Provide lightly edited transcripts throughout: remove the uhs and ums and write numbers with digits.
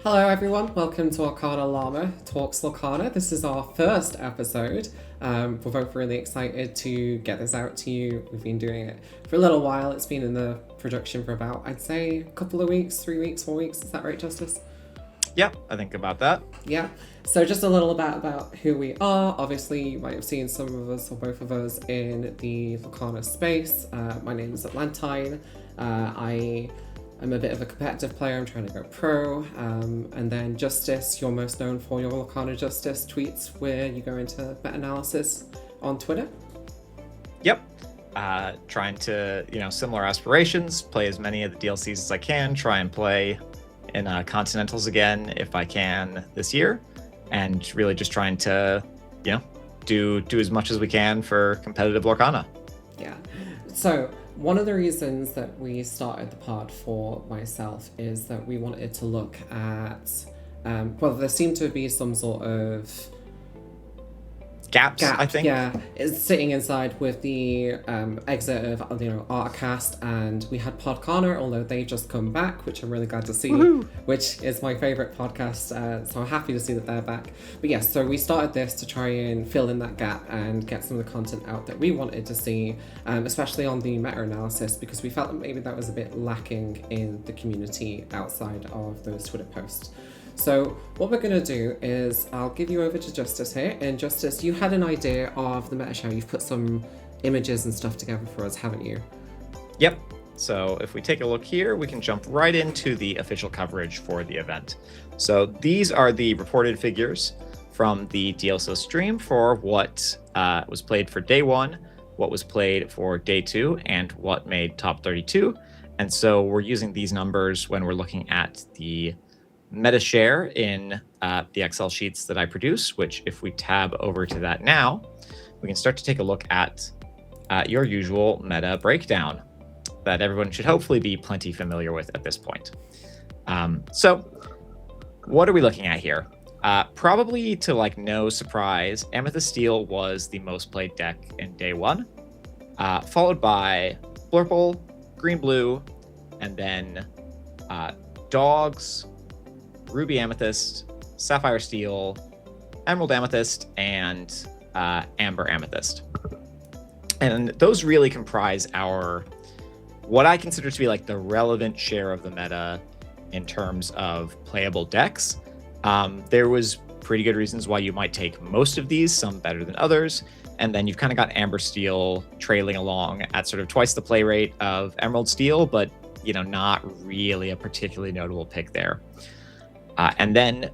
Hello everyone, welcome to Lorcana Llama Talks Lorcana. This is our first episode. We're both really excited to get this out to you. We've been doing it for a little while. It's been in the production for about, I'd say, a couple of weeks, 3 weeks, 4 weeks. Is that right, Justice? Yeah, I think about that. Yeah. So just a little bit about who we are. Obviously, you might have seen some of us or both of us in the Lorcana space. My name is Atlantine. I'm a bit of a competitive player. I'm trying to go pro. And then Justice, you're most known for your Lorcana Justice tweets where you go into meta-analysis on Twitter. Yep. Trying to, similar aspirations, play as many of the DLCs as I can, try and play in Continentals again if I can this year, and really just trying to, do as much as we can for competitive Lorcana. Yeah. So one of the reasons that we started the pod for myself is that we wanted to look at, there seemed to be some sort of Gaps, gap, I think. Yeah, it's sitting inside with the exit of Artcast, and we had Podconnor, although they just come back, which I'm really glad to see. Woohoo! Which is my favorite podcast, so I'm happy to see that they're back. But yes, so we started this to try and fill in that gap and get some of the content out that we wanted to see, especially on the meta-analysis, because we felt that maybe that was a bit lacking in the community outside of those Twitter posts. So what we're going to do is I'll give you over to Justice here. And Justice, you had an idea of the meta show. You've put some images and stuff together for us, haven't you? Yep. So if we take a look here, we can jump right into the official coverage for the event. So these are the reported figures from the DLC stream for what was played for day 1, what was played for day 2, and what made top 32. And so we're using these numbers when we're looking at the meta share in the Excel sheets that I produce, which if we tab over to that now, we can start to take a look at your usual meta breakdown that everyone should hopefully be plenty familiar with at this point. So what are we looking at here? Probably to no surprise, Amethyst Steel was the most played deck in day 1, followed by Blurple, Green Blue, and then Dogs, Ruby Amethyst, Sapphire Steel, Emerald Amethyst, and Amber Amethyst. And those really comprise what I consider to be the relevant share of the meta in terms of playable decks. There was pretty good reasons why you might take most of these, some better than others. And then you've kind of got Amber Steel trailing along at sort of twice the play rate of Emerald Steel, but not really a particularly notable pick there. And then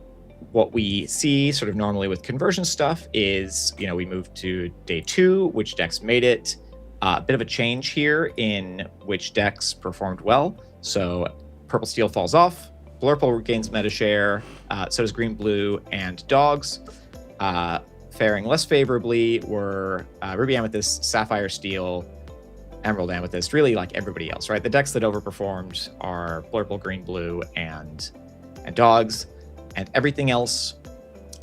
what we see sort of normally with conversion stuff is, we move to day 2, which decks made it. A bit of a change here in which decks performed well. So Purple Steel falls off, Blurple regains meta share, so does Green Blue and Dogs. Faring less favorably were Ruby Amethyst, Sapphire Steel, Emerald Amethyst, really like everybody else, right? The decks that overperformed are Blurple, Green Blue, and Dogs, and everything else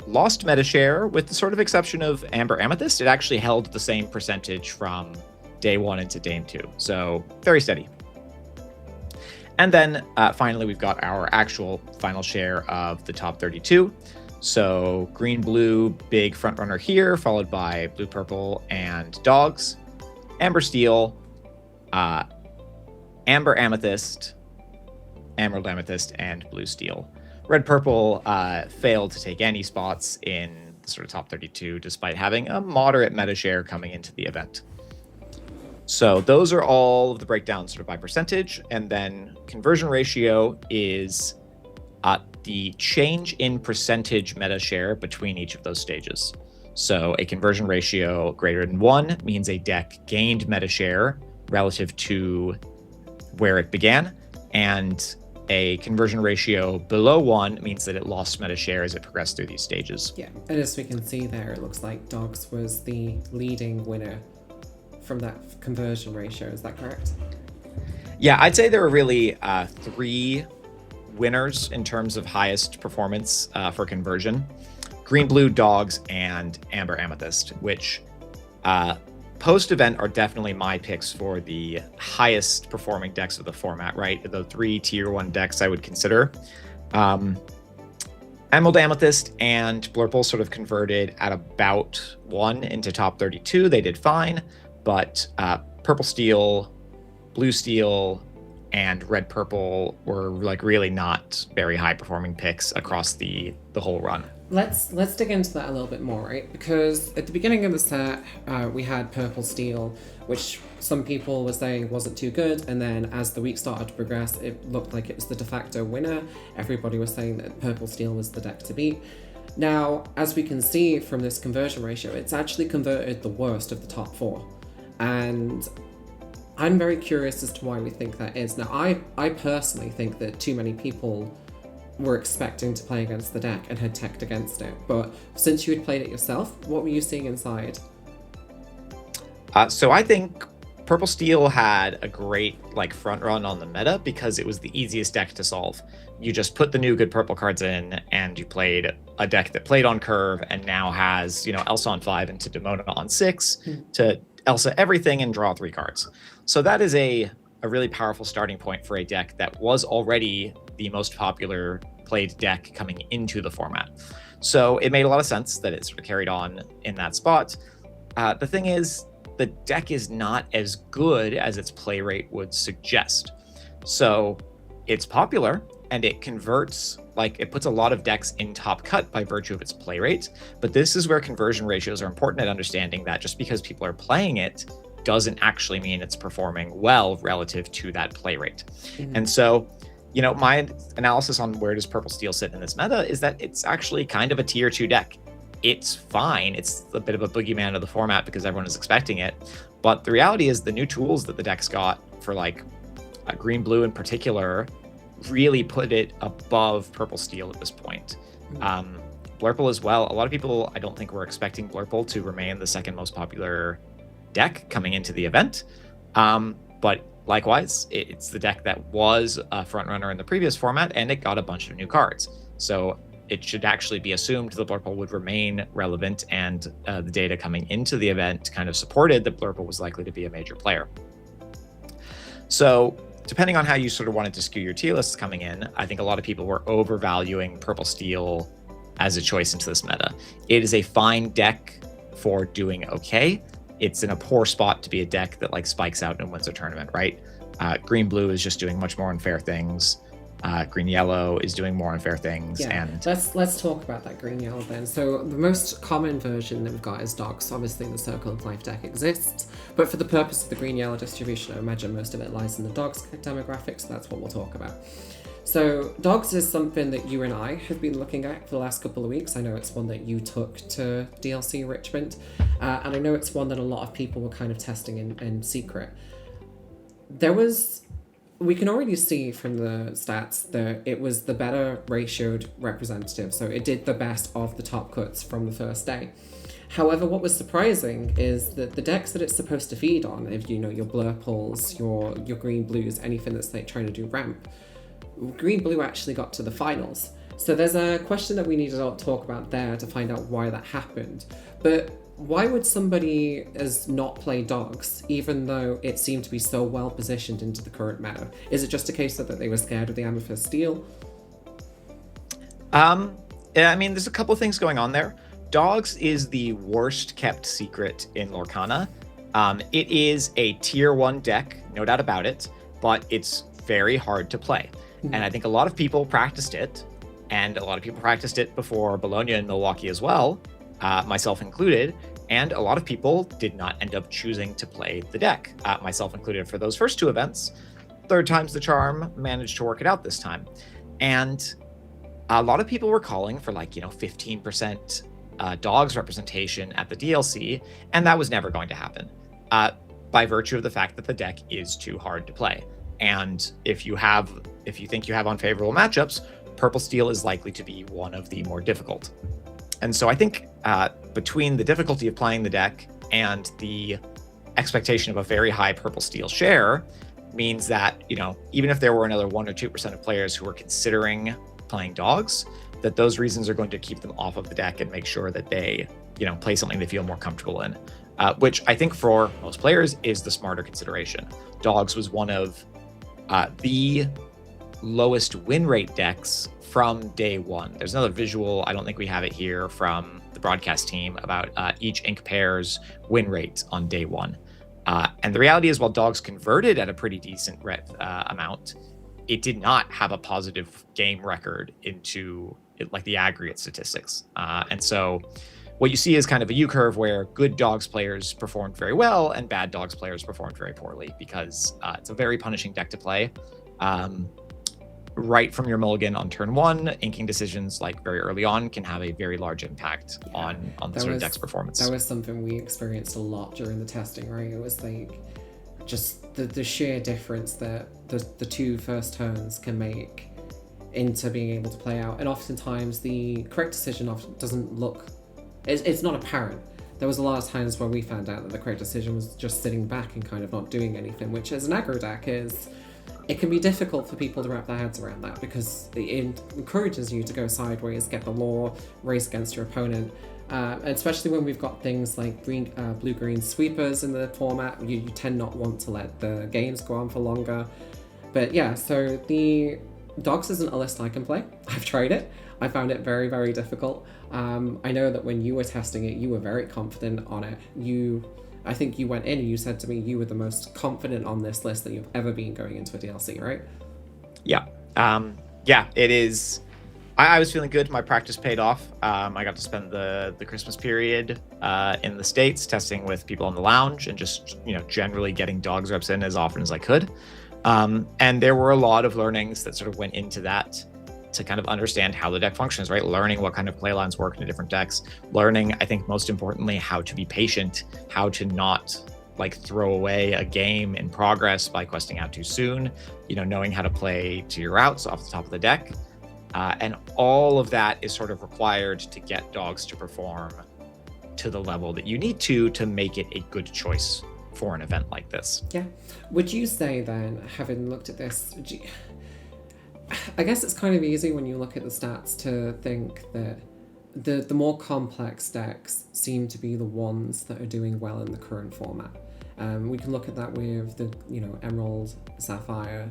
lost meta share with the sort of exception of Amber Amethyst. It actually held the same percentage from day 1 into day 2, so very steady. And then finally, we've got our actual final share of the top 32. So Green Blue, big front runner here, followed by Blue Purple and Dogs, Amber Steel, Amber Amethyst, Emerald Amethyst, and Blue Steel. Red Purple failed to take any spots in the sort of top 32, despite having a moderate meta share coming into the event. So those are all of the breakdowns sort of by percentage, and then conversion ratio is the change in percentage meta share between each of those stages. So a conversion ratio greater than 1 means a deck gained meta share relative to where it began, and a conversion ratio below 1 means that it lost meta share as it progressed through these stages. Yeah, and as we can see there, it looks like Dogs was the leading winner from that conversion ratio. Is that correct? Yeah, I'd say there are really 3 winners in terms of highest performance for conversion. Green, Blue, Dogs, and Amber Amethyst, which post-event are definitely my picks for the highest performing decks of the format, right? The 3 tier 1 decks I would consider. Emerald Amethyst and Blurple sort of converted at about 1 into top 32. They did fine, but Purple Steel, Blue Steel, and Red Purple were like really not very high performing picks across the whole run. Let's dig into that a little bit more, right? Because at the beginning of the set, we had Purple Steel, which some people were saying wasn't too good, and then as the week started to progress, it looked like it was the de facto winner. Everybody was saying that Purple Steel was the deck to beat. Now, as we can see from this conversion ratio, it's actually converted the worst of the top 4. And I'm very curious as to why we think that is. Now, I personally think that too many people were expecting to play against the deck and had teched against it. But since you had played it yourself, what were you seeing inside? So I think Purple Steel had a great like front run on the meta because it was the easiest deck to solve. You just put the new good purple cards in and you played a deck that played on curve and now has, Elsa on 5 into Demona on 6 to Elsa everything and draw 3 cards. So that is a really powerful starting point for a deck that was already the most popular played deck coming into the format. So it made a lot of sense that it sort of carried on in that spot. The thing is, the deck is not as good as its play rate would suggest. So it's popular and it converts, like it puts a lot of decks in top cut by virtue of its play rate. But this is where conversion ratios are important at understanding that just because people are playing it doesn't actually mean it's performing well relative to that play rate. And so, my analysis on where does Purple Steel sit in this meta is that it's actually kind of a tier 2 deck. It's fine. It's a bit of a boogeyman of the format because everyone is expecting it. But the reality is the new tools that the deck's got for like green-blue in particular really put it above Purple Steel at this point. Blurple as well. A lot of people, I don't think, were expecting Blurple to remain the second most popular deck coming into the event. But likewise, it's the deck that was a frontrunner in the previous format, and it got a bunch of new cards. So it should actually be assumed that Blurple would remain relevant, and the data coming into the event kind of supported that Blurple was likely to be a major player. So depending on how you sort of wanted to skew your tier lists coming in, I think a lot of people were overvaluing Purple Steel as a choice into this meta. It is a fine deck for doing okay. It's in a poor spot to be a deck that like spikes out and wins a tournament, right? Green-blue is just doing much more unfair things. Green-yellow is doing more unfair things. Yeah, and let's talk about that green-yellow then. So the most common version that we've got is dogs. Obviously the Circle of Life deck exists, but for the purpose of the green-yellow distribution, I imagine most of it lies in the dogs demographic, so that's what we'll talk about. So dogs is something that you and I have been looking at for the last couple of weeks. I know it's one that you took to DLC Richmond, and I know it's one that a lot of people were kind of testing in secret. We can already see from the stats that it was the better ratioed representative, so it did the best of the top cuts from the first day. However, what was surprising is that the decks that it's supposed to feed on, if your Blurples, your green-blues, anything that's like trying to do ramp, green-blue actually got to the finals. So there's a question that we need to talk about there to find out why that happened. But why would somebody as not play dogs, even though it seemed to be so well positioned into the current meta? Is it just a case that they were scared of the Amethyst Steel? Yeah, I mean, there's a couple of things going on there. Dogs is the worst kept secret in Lorcana. It is a tier 1 deck, no doubt about it, but it's very hard to play. And I think a lot of people practiced it, and a lot of people practiced it before Bologna and Milwaukee as well, myself included, and a lot of people did not end up choosing to play the deck, myself included, for those first 2 events. Third time's the charm, managed to work it out this time. And a lot of people were calling for 15% dogs representation at the DLC, and that was never going to happen by virtue of the fact that the deck is too hard to play. And if you think you have unfavorable matchups, Purple Steel is likely to be one of the more difficult. And so I think between the difficulty of playing the deck and the expectation of a very high Purple Steel share means that, even if there were another 1 or 2% of players who were considering playing dogs, that those reasons are going to keep them off of the deck and make sure that they, play something they feel more comfortable in, which I think for most players is the smarter consideration. Dogs was one of the lowest win rate decks from day one. There's another visual, I don't think we have it here, from the broadcast team about each ink pair's win rate on day one. And the reality is, while dogs converted at a pretty decent amount, it did not have a positive game record into like the aggregate statistics. And so what you see is kind of a U-curve where good dogs players performed very well and bad dogs players performed very poorly, because it's a very punishing deck to play. Right from your mulligan on turn one, inking decisions like very early on can have a very large impact on the sort of deck's performance. That was something we experienced a lot during the testing, right? It was like just the sheer difference that the two first turns can make into being able to play out. And oftentimes the correct decision often doesn't look, it's not apparent. There was a lot of times where we found out that the correct decision was just sitting back and kind of not doing anything, which as an aggro deck it can be difficult for people to wrap their heads around that, because it encourages you to go sideways, get the lore, race against your opponent. Especially when we've got things like blue-green sweepers in the format, you tend not want to let the games go on for longer. But yeah, so the dogs isn't a list I can play. I've tried it. I found it very, very difficult. I know that when you were testing it, you were very confident on it. I think you went in and you said to me you were the most confident on this list that you've ever been going into a DLC, right? Yeah. Yeah, it is. I was feeling good. My practice paid off. I got to spend the Christmas period in the States testing with people in the lounge and just, generally getting dogs reps in as often as I could. And there were a lot of learnings that sort of went into that to kind of understand how the deck functions, right? Learning what kind of play lines work in different decks. Learning, I think most importantly, how to be patient, how to not throw away a game in progress by questing out too soon, knowing how to play to your routes off the top of the deck. And all of that is sort of required to get dogs to perform to the level that you need to make it a good choice for an event like this. Yeah. Would you say then, having looked at this, I guess it's kind of easy when you look at the stats to think that the more complex decks seem to be the ones that are doing well in the current format. We can look at that with the Emerald, Sapphire,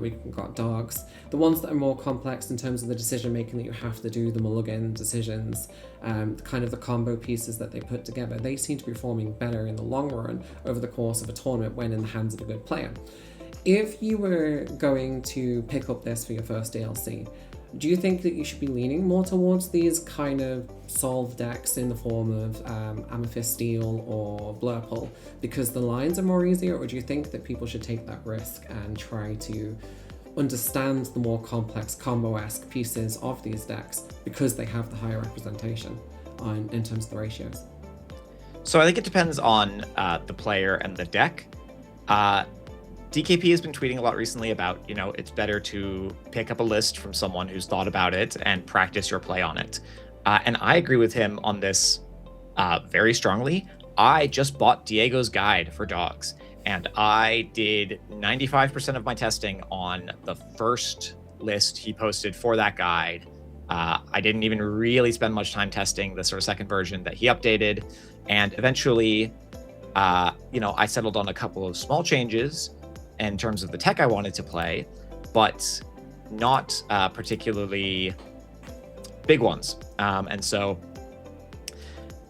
we've got dogs. The ones that are more complex in terms of the decision making that you have to do, the mulligan decisions, kind of the combo pieces that they put together, they seem to be performing better in the long run over the course of a tournament when in the hands of a good player. If you were going to pick up this for your first DLC, do you think that you should be leaning more towards these kind of solve decks in the form of Amethyst Steel or Blurple because the lines are more easier, or do you think that people should take that risk and try to understand the more complex combo-esque pieces of these decks because they have the higher representation in terms of the ratios? So I think it depends on the player and the deck. DKP has been tweeting a lot recently about, it's better to pick up a list from someone who's thought about it and practice your play on it. And I agree with him on this very strongly. I just bought Diego's guide for dogs, and I did 95% of my testing on the first list he posted for that guide. I didn't even really spend much time testing the sort of second version that he updated. And eventually, I settled on a couple of small changes in terms of the tech I wanted to play, but not particularly big ones. And so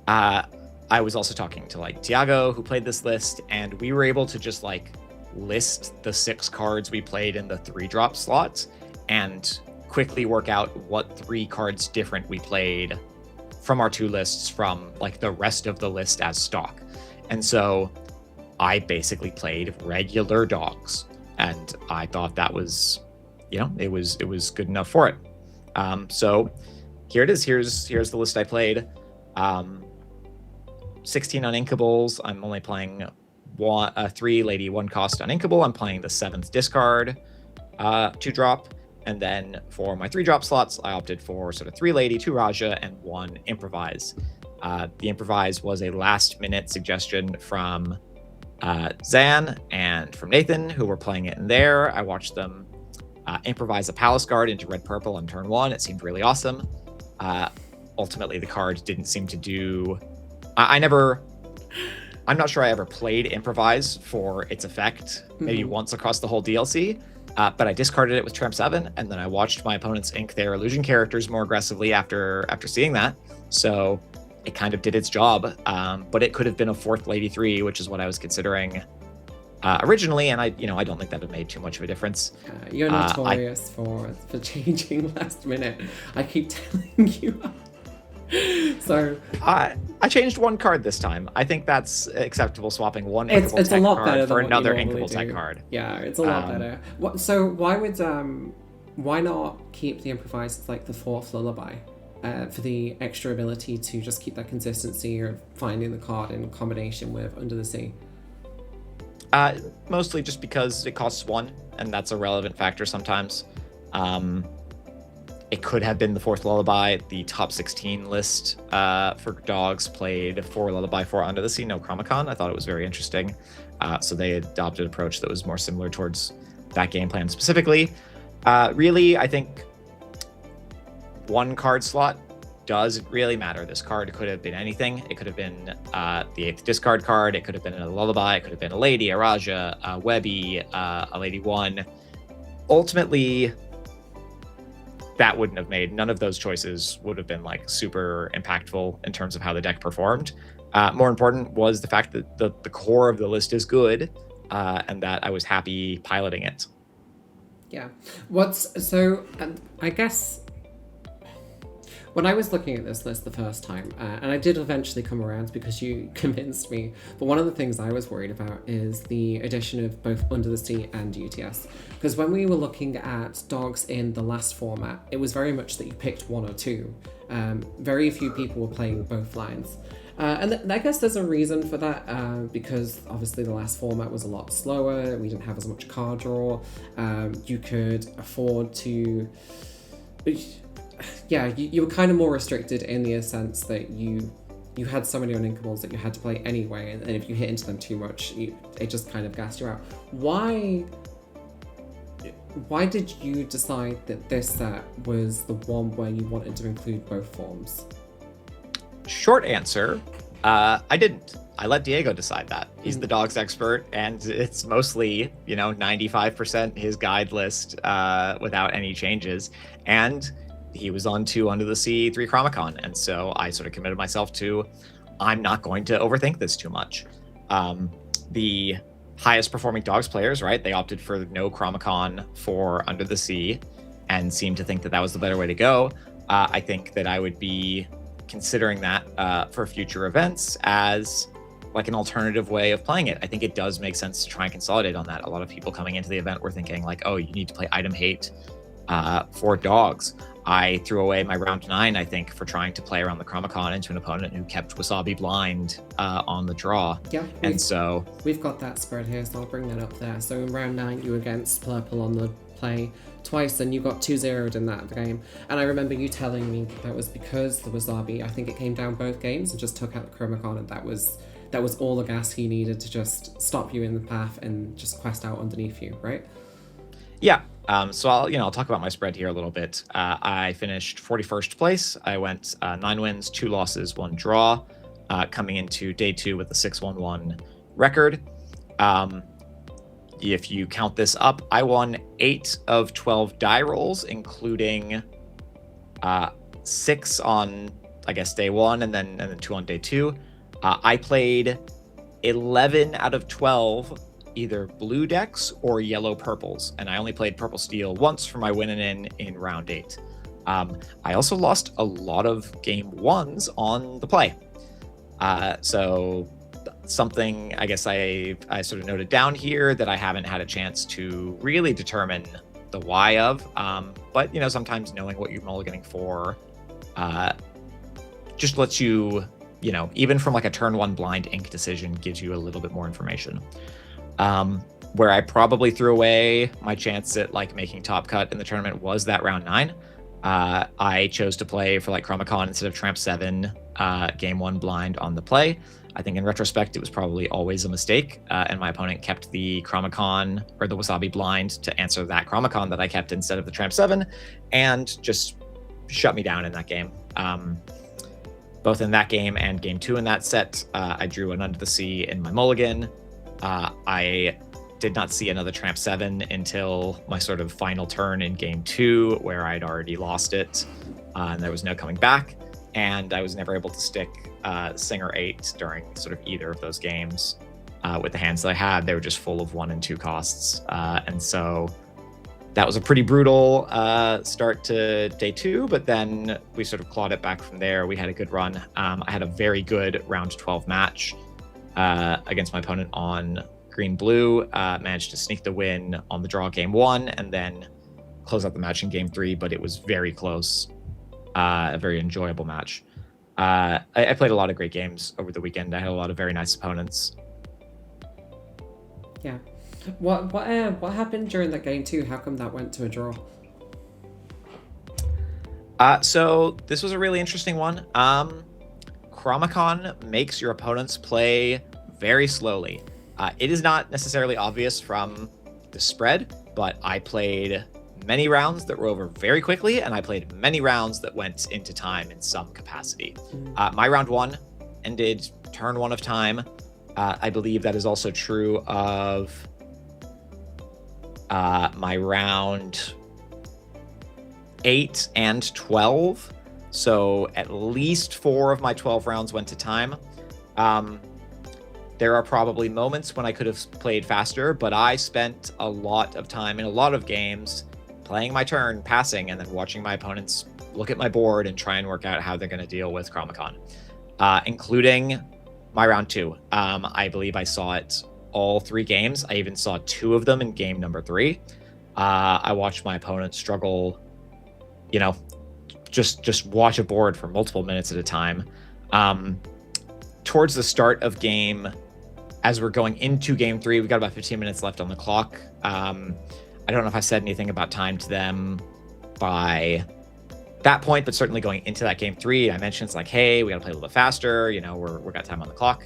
I was also talking to Tiago, who played this list, and we were able to just list the 6 cards we played in the 3-drop slots and quickly work out what 3 cards different we played from our 2 lists from the rest of the list as stock. And so I basically played regular dogs, and I thought that was, it was good enough for it. So here it is. Here's the list I played. 16 uninkables. I'm only playing 3 lady, 1 cost uninkable. I'm playing the 7th discard 2-drop, and then for my 3-drop slots, I opted for sort of 3 lady, 2 Raja, and 1 improvise. The improvise was a last-minute suggestion from Zan and from Nathan, who were playing it in there. I watched them improvise a Palace Guard into red-purple on turn 1. It seemed really awesome. Ultimately, the card didn't seem to do... I'm not sure I ever played improvise for its effect, maybe once across the whole DLC. But I discarded it with Tramp 7, and then I watched my opponents ink their illusion characters more aggressively after seeing that. So it kind of did its job. But it could have been a 4th Lady 3, which is what I was considering originally, and I don't think that would have made too much of a difference. You're notorious for changing last minute. I keep telling you. So I changed one card this time. I think that's acceptable, swapping one it's inkable a tech lot card better for than another what you inkable normally tech do. card. Yeah, it's a lot better. So why not keep the improvised as like the 4th lullaby for the extra ability to just keep that consistency of finding the card in combination with Under the Sea? Mostly just because it costs 1, and that's a relevant factor sometimes. It could have been the 4th lullaby. The top 16 list for dogs played 4 lullaby, 4 Under the Sea, no Chromacon. I thought it was very interesting. So they adopted an approach that was more similar towards that game plan specifically. Really, I think 1 card slot doesn't really matter. This card could have been anything. It could have been the 8th discard card. It could have been a lullaby. It could have been a lady, a Raja, a Webby, a Lady 1. Ultimately, that wouldn't have made, none of those choices would have been like super impactful in terms of how the deck performed. More important was the fact that the core of the list is good, and that I was happy piloting it. Yeah. I guess when I was looking at this list the first time, and I did eventually come around because you convinced me, but one of the things I was worried about is the addition of both Under the Sea and UTS. Because when we were looking at dogs in the last format, it was very much that you picked 1 or 2. Very few people were playing both lines. And I guess there's a reason for that, because obviously the last format was a lot slower, we didn't have as much card draw, you could afford to... Yeah, you were kind of more restricted in the sense that you had so many uninkables that you had to play anyway, and if you hit into them too much, it just kind of gassed you out. Why did you decide that this set was the one where you wanted to include both forms? Short answer, I didn't. I let Diego decide that. He's the dogs expert, and it's mostly, 95% his guide list without any changes. And he was on 2 Under the Sea, 3 Chromacon, and so I sort of committed myself to, I'm not going to overthink this too much. The highest performing dogs players, right, they opted for no Chromacon for Under the Sea and seemed to think that that was the better way to go. I think that I would be considering that for future events as like an alternative way of playing it. I think it does make sense to try and consolidate on that. A lot of people coming into the event were thinking like, oh, you need to play item hate for dogs. I threw away my round 9, I think, for trying to play around the Chromacon into an opponent who kept Wasabi blind on the draw. Yeah. And so we've got that spread here, so I'll bring that up there. So in round 9, you were against Purple on the play twice, and you got 2-0'd in that game. And I remember you telling me that was because the Wasabi, I think it came down both games and just took out the Chromacon, and that was all the gas he needed to just stop you in the path and just quest out underneath you, right? Yeah. So I'll talk about my spread here a little bit. I finished 41st place. I went 9 wins, 2 losses, 1 draw, coming into day 2 with a 6-1-1 record. If you count this up, I won 8 of 12 die rolls, including 6 on, I guess, day 1 and then 2 on day 2. I played 11 out of 12 either blue decks or yellow purples, and I only played purple steel once for my win and in round 8. I also lost a lot of game 1s on the play. So something I guess I sort of noted down here that I haven't had a chance to really determine the why of, but sometimes knowing what you're mulliganing for just lets you, even from like a turn 1 blind ink decision, gives you a little bit more information. Where I probably threw away my chance at like making top cut in the tournament was that round 9. I chose to play for like Chromacon instead of Tramp 7 game 1 blind on the play. I think in retrospect it was probably always a mistake, and my opponent kept the Chromacon or the Wasabi blind to answer that Chromacon that I kept instead of the Tramp 7, and just shut me down in that game. Both in that game and game 2 in that set, I drew an Under the Sea in my mulligan. I did not see another Tramp 7 until my sort of final turn in game 2, where I'd already lost it, and there was no coming back. And I was never able to stick Singer 8 during sort of either of those games with the hands that I had. They were just full of 1 and 2 costs. And so that was a pretty brutal start to day 2, but then we sort of clawed it back from there. We had a good run. I had a very good round 12 match against my opponent on green-blue. Managed to sneak the win on the draw game 1 and then close out the match in game 3, but it was very close. A very enjoyable match. I played a lot of great games over the weekend. I had a lot of very nice opponents. Yeah. What happened during that game 2? How come that went to a draw? So this was a really interesting one. Chromacon makes your opponents play very slowly. It is not necessarily obvious from the spread, but I played many rounds that were over very quickly, and I played many rounds that went into time in some capacity. My round 1 ended turn 1 of time. I believe that is also true of my round 8 and 12. So at least 4 of my 12 rounds went to time. There are probably moments when I could have played faster, but I spent a lot of time in a lot of games playing my turn, passing, and then watching my opponents look at my board and try and work out how they're going to deal with Chromacon, including my round 2. I believe I saw it all 3 games. I even saw 2 of them in game number 3. I watched my opponent struggle, just watch a board for multiple minutes at a time. Towards the start of game, as we're going into game 3, we've got about 15 minutes left on the clock. I don't know if I said anything about time to them by that point, but certainly going into that game 3, I mentioned it's like, hey, we got to play a little bit faster. We've got time on the clock.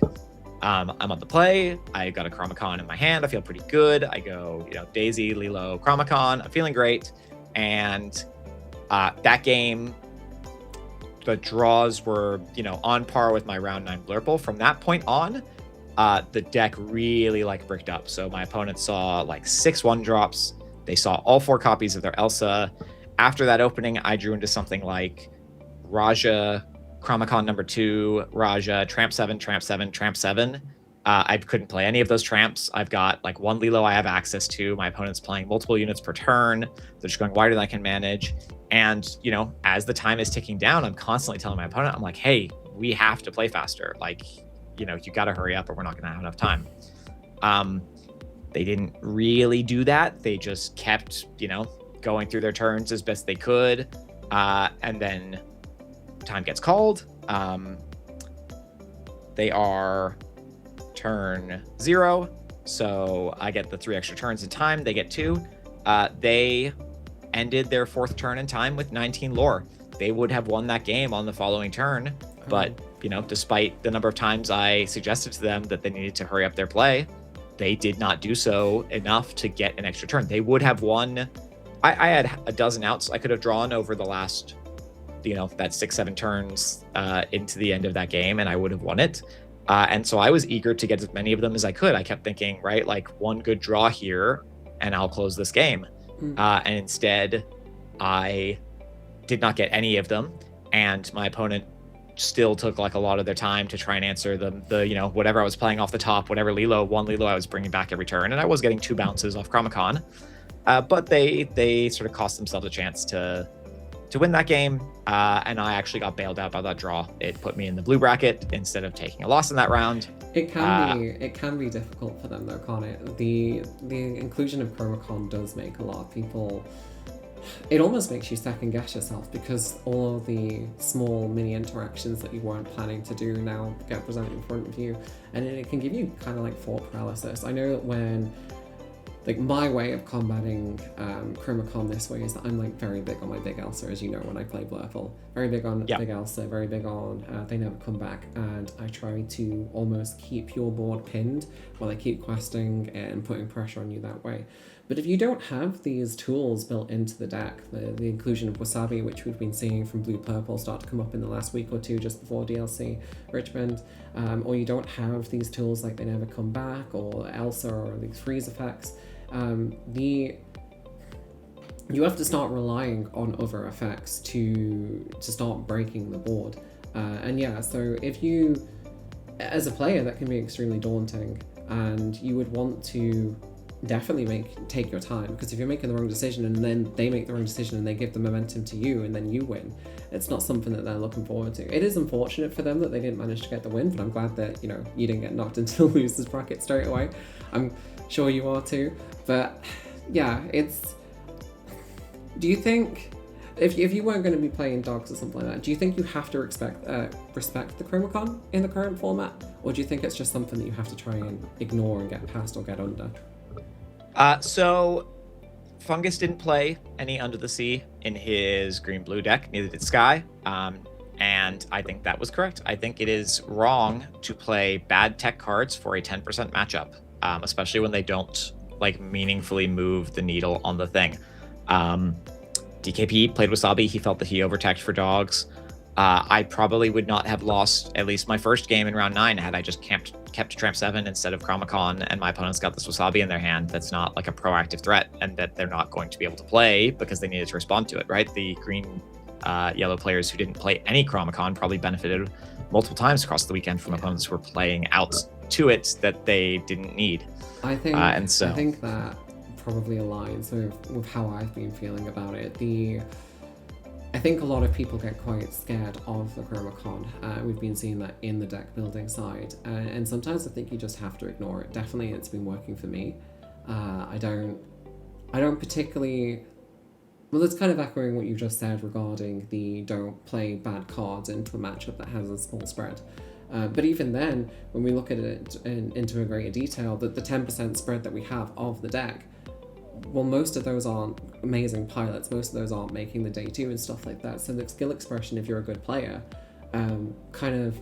I'm on the play. I got a Chromacon in my hand. I feel pretty good. I go, Daisy, Lilo, Chromacon. I'm feeling great. And that game, the draws were, on par with my round 9 Blurple. From that point on, the deck really bricked up. So my opponent saw 6 1-drops. They saw all 4 copies of their Elsa. After that opening, I drew into something like Raja, Chromacon number 2, Raja, Tramp 7, Tramp 7, Tramp 7. I couldn't play any of those tramps. I've got 1 Lilo I have access to. My opponent's playing multiple units per turn. They're just going wider than I can manage. And, as the time is ticking down, I'm constantly telling my opponent, I'm like, hey, we have to play faster. You got to hurry up or we're not going to have enough time. They didn't really do that. They just kept, going through their turns as best they could. And then time gets called. They are turn 0. So I get the 3 extra turns in time. They get 2. They ended their 4th turn in time with 19 lore. They would have won that game on the following turn. But, despite the number of times I suggested to them that they needed to hurry up their play, they did not do so enough to get an extra turn. They would have won. I had a dozen outs I could have drawn over the last, that 6-7 turns into the end of that game, and I would have won it. And so I was eager to get as many of them as I could. I kept thinking, right, 1 good draw here, and I'll close this game. And instead, I did not get any of them, and my opponent still took a lot of their time to try and answer the whatever I was playing off the top, whatever 1 Lilo I was bringing back every turn, and I was getting 2 bounces off Chromacon, but they sort of cost themselves a chance to win that game, and I actually got bailed out by that draw. It put me in the blue bracket instead of taking a loss in that round. It can be difficult for them though, can't it? The inclusion of Chromacon does make a lot of people. It almost makes you second guess yourself because all of the small mini interactions that you weren't planning to do now get presented in front of you, and it can give you kind of thought paralysis. I know that when my way of combating Chromacon this way is that I'm very big on my big Elsa, as you know, when I play Blurple. Very big on big Elsa, very big on they never come back, and I try to almost keep your board pinned while I keep questing and putting pressure on you that way. But if you don't have these tools built into the deck, the inclusion of Wasabi, which we've been seeing from Blue Purple start to come up in the last week or two just before DLC Richmond, or you don't have these tools like They Never Come Back or Elsa or these freeze effects, you have to start relying on other effects to start breaking the board. And yeah, so if you, as a player, that can be extremely daunting, and you would want to definitely take your time, because if you're making the wrong decision and then they make the wrong decision and they give the momentum to you and then you win, it's not something that they're looking forward to. It is unfortunate for them that they didn't manage to get the win, but I'm glad that, you know, you didn't get knocked into the losers bracket straight away. I'm sure you are too. But yeah, do you think, if you weren't going to be playing dogs or something like that, do you think you have to respect the Chromacon in the current format? Or do you think it's just something that you have to try and ignore and get past or get under? So Fungus didn't play any Under the Sea in his green-blue deck, neither did Sky. And I think that was correct. I think it is wrong to play bad tech cards for a 10% matchup, especially when they don't like meaningfully move the needle on the thing. DKP played Wasabi. He felt that he overtech for dogs. I probably would not have lost at least my first game in round 9 had I just kept Tramp 7 instead of Chromacon, and my opponents got this Wasabi in their hand that's not like a proactive threat and that they're not going to be able to play because they needed to respond to it, right? The green yellow players who didn't play any Chromacon probably benefited multiple times across the weekend from opponents who were playing out to it that they didn't need. I think that probably aligns with how I've been feeling about it. I think a lot of people get quite scared of the Chromacon. We've been seeing that in the deck building side, and sometimes I think you just have to ignore it. Definitely, it's been working for me. I don't particularly. Well, that's kind of echoing what you just said regarding the don't play bad cards into a matchup that has a small spread. But even then, when we look at it into a greater detail, the 10% spread that we have of the deck, well, most of those aren't amazing pilots. Most of those aren't making the day 2 and stuff like that. So the skill expression, if you're a good player, kind of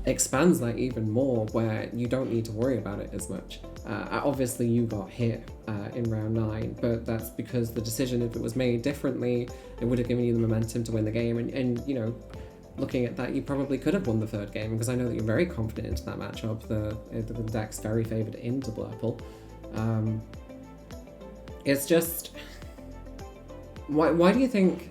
expands that even more, where you don't need to worry about it as much. Obviously, you got hit in round 9, but that's because the decision, if it was made differently, it would have given you the momentum to win the game. And you know, looking at that, you probably could have won the 3rd game, because I know that you're very confident into that matchup. The deck's very favoured into Blurple. It's just, why do you think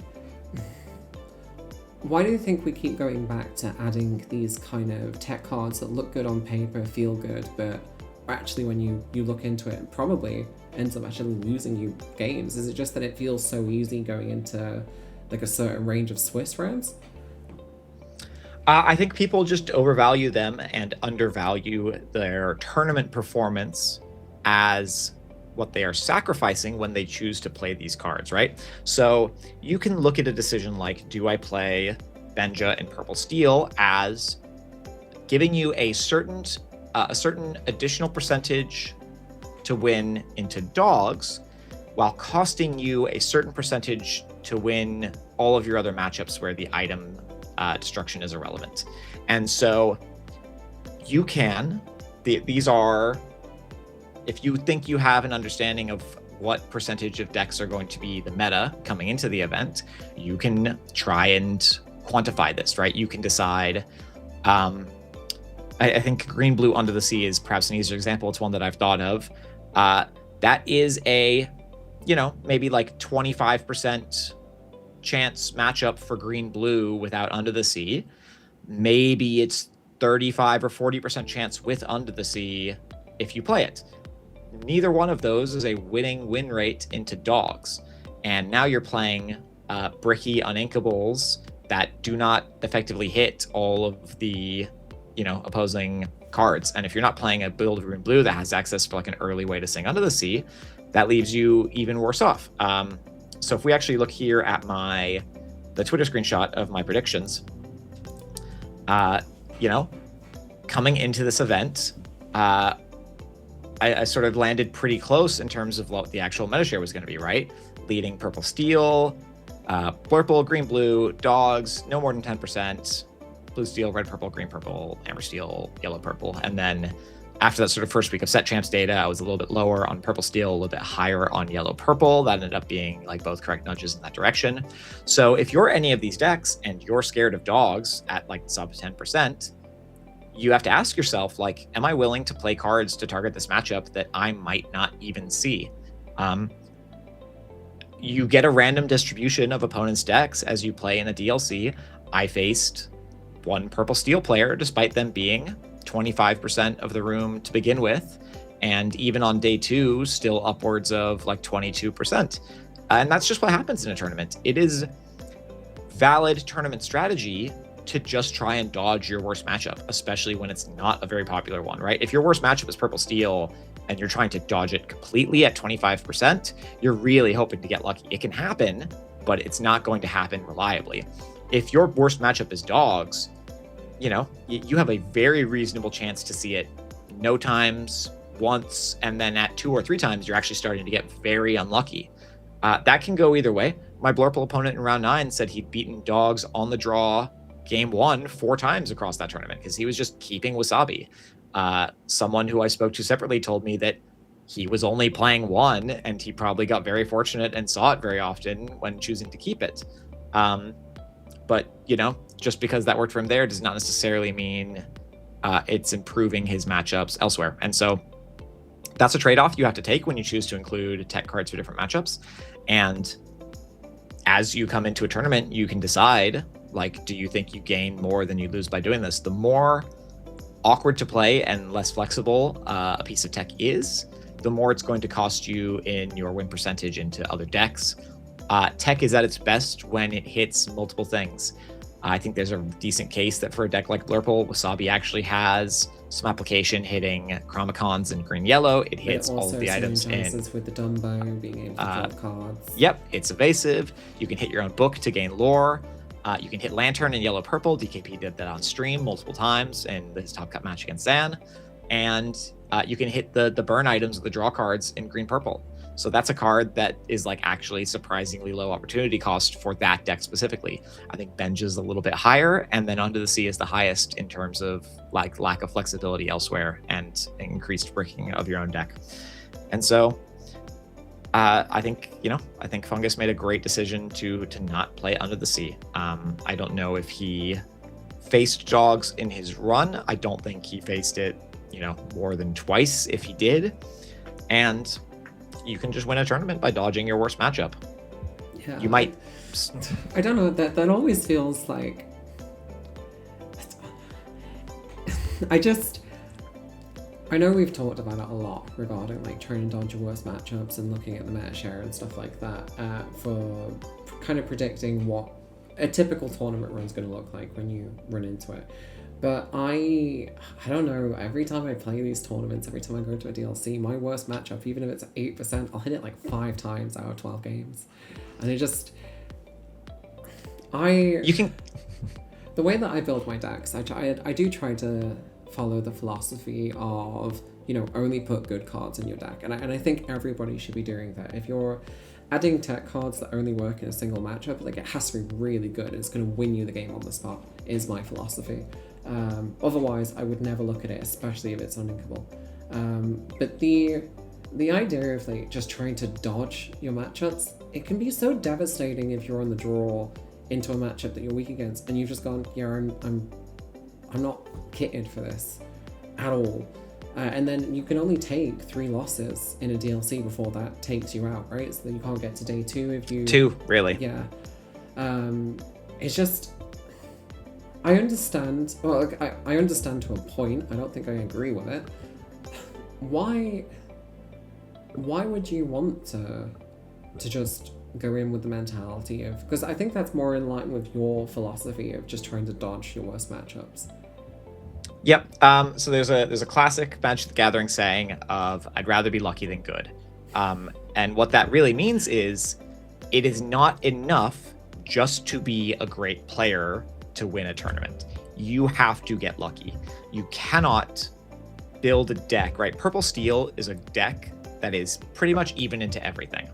we keep going back to adding these kind of tech cards that look good on paper, feel good, but actually when you look into it, probably ends up actually losing you games? Is it just that it feels so easy going into like a certain range of Swiss rounds? I think people just overvalue them and undervalue their tournament performance as what they are sacrificing when they choose to play these cards, right? So you can look at a decision like, do I play Benja and Purple Steel as giving you a certain additional percentage to win into dogs, while costing you a certain percentage to win all of your other matchups where the item destruction is irrelevant. And so you can, these are, if you think you have an understanding of what percentage of decks are going to be the meta coming into the event, you can try and quantify this, right? You can decide. I think Green Blue Under the Sea is perhaps an easier example. It's one that I've thought of. That is a, maybe like 25% chance matchup for Green Blue without Under the Sea. Maybe it's 35 or 40% chance with Under the Sea if you play it. Neither one of those is a winning win rate into dogs. And now you're playing bricky uninkables that do not effectively hit all of the, opposing cards. And if you're not playing a build Green Blue that has access for like an early way to sing Under the Sea, that leaves you even worse off. So if we actually look here at the Twitter screenshot of my predictions, coming into this event, I sort of landed pretty close in terms of what the actual meta share was going to be, right? Leading Purple Steel, Blurple, Green Blue, Dogs, no more than 10%, Blue Steel, Red Purple, Green Purple, Amber Steel, Yellow Purple, and then after that sort of first week of set champs data, I was a little bit lower on purple steel, a little bit higher on yellow purple. That ended up being like both correct nudges in that direction. So if you're any of these decks and you're scared of dogs at like sub 10%, you have to ask yourself, like, am I willing to play cards to target this matchup that I might not even see? You get a random distribution of opponents' decks as you play in a DLC. I faced one purple steel player, despite them being 25% of the room to begin with, and even on day 2 still upwards of like 22%. And that's just what happens in a tournament. It is valid tournament strategy to just try and dodge your worst matchup, especially when it's not a very popular one, right? If your worst matchup is purple steel and you're trying to dodge it completely at 25%, you're really hoping to get lucky. It can happen, but it's not going to happen reliably. If your worst matchup is dogs, you know, you have a very reasonable chance to see it no times, once, and then at 2 or 3 times, you're actually starting to get very unlucky. That can go either way. My Blurple opponent in round 9 said he'd beaten dogs on the draw game 1 4 times across that tournament because he was just keeping Wasabi. Someone who I spoke to separately told me that he was only playing 1 and he probably got very fortunate and saw it very often when choosing to keep it. But, you know, just because that worked for him there does not necessarily mean it's improving his matchups elsewhere. And so that's a trade-off you have to take when you choose to include tech cards for different matchups. And as you come into a tournament, you can decide, like, do you think you gain more than you lose by doing this? The more awkward to play and less flexible a piece of tech is, the more it's going to cost you in your win percentage into other decks. Tech is at its best when it hits multiple things. I think there's a decent case that for a deck like Blurple, Wasabi actually has some application hitting Chromicons in green-yellow. It hits all of the items in... with the Dumbo, being able to draw cards. Yep, it's evasive. You can hit your own book to gain lore. You can hit Lantern in yellow-purple. DKP did that on stream multiple times in his Top Cut match against Zan. And you can hit the burn items, the draw cards in green-purple. So that's a card that is like actually surprisingly low opportunity cost for that deck specifically. I think Benj is a little bit higher, and then Under the Sea is the highest in terms of like lack of flexibility elsewhere and increased bricking of your own deck. And so I think Fungus made a great decision to not play Under the Sea. I don't know if he faced dogs in his run. I don't think he faced it, you know, more than twice if he did. And you can just win a tournament by dodging your worst matchup. Yeah, you might. I don't know. That always feels like. I know we've talked about it a lot regarding like trying to dodge your worst matchups and looking at the meta share and stuff like that for kind of predicting what a typical tournament run is going to look like when you run into it. But I don't know, every time I play these tournaments, every time I go into a DLC, my worst matchup, even if it's 8%, I'll hit it like 5 times out of 12 games. And it just... The way that I build my decks, I do try to follow the philosophy of, you know, only put good cards in your deck. And I think everybody should be doing that. If you're adding tech cards that only work in a single matchup, like, it has to be really good. It's going to win you the game on the spot, is my philosophy. Otherwise, I would never look at it, especially if it's uninkable. But the idea of like just trying to dodge your matchups, it can be so devastating if you're on the draw into a matchup that you're weak against, and you've just gone, yeah, I'm not kitted for this at all. And then you can only take 3 losses in a DLC before that takes you out, right? So you can't get to day 2 if you... 2, really? Yeah. It's just... I understand. Well, I understand to a point. I don't think I agree with it. Why would you want to just go in with the mentality of... Because I think that's more in line with your philosophy of just trying to dodge your worst matchups. Yep. So there's a classic Magic the Gathering saying of "I'd rather be lucky than good," and what that really means is it is not enough just to be a great player to win a tournament. You have to get lucky. You cannot build a deck, right? Purple Steel is a deck that is pretty much even into everything.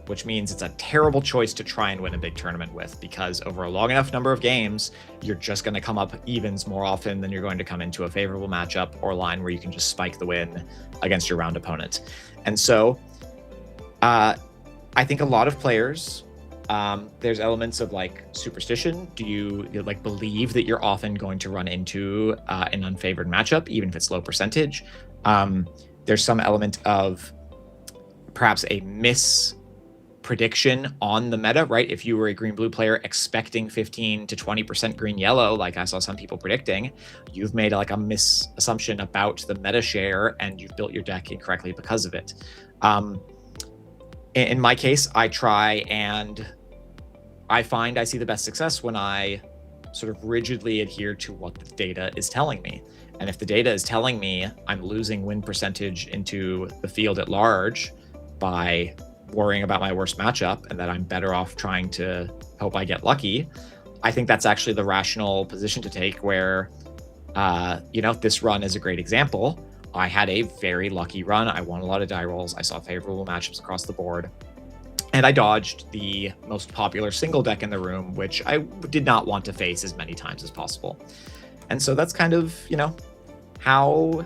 which means it's a terrible choice to try and win a big tournament with, because over a long enough number of games, you're just going to come up evens more often than you're going to come into a favorable matchup or line where you can just spike the win against your round opponent. And so I think a lot of players, there's elements of like superstition. Do you like believe that you're often going to run into an unfavored matchup, even if it's low percentage? There's some element of perhaps a prediction on the meta, right? If you were a green blue player expecting 15 to 20% green yellow, like I saw some people predicting, you've made like a misassumption about the meta share and you've built your deck incorrectly because of it. In my case, I try and I find I see the best success when I sort of rigidly adhere to what the data is telling me. And if the data is telling me I'm losing win percentage into the field at large by worrying about my worst matchup and that I'm better off trying to hope I get lucky, I think that's actually the rational position to take, where, this run is a great example. I had a very lucky run. I won a lot of die rolls. I saw favorable matchups across the board. And I dodged the most popular single deck in the room, which I did not want to face as many times as possible. And so that's kind of, how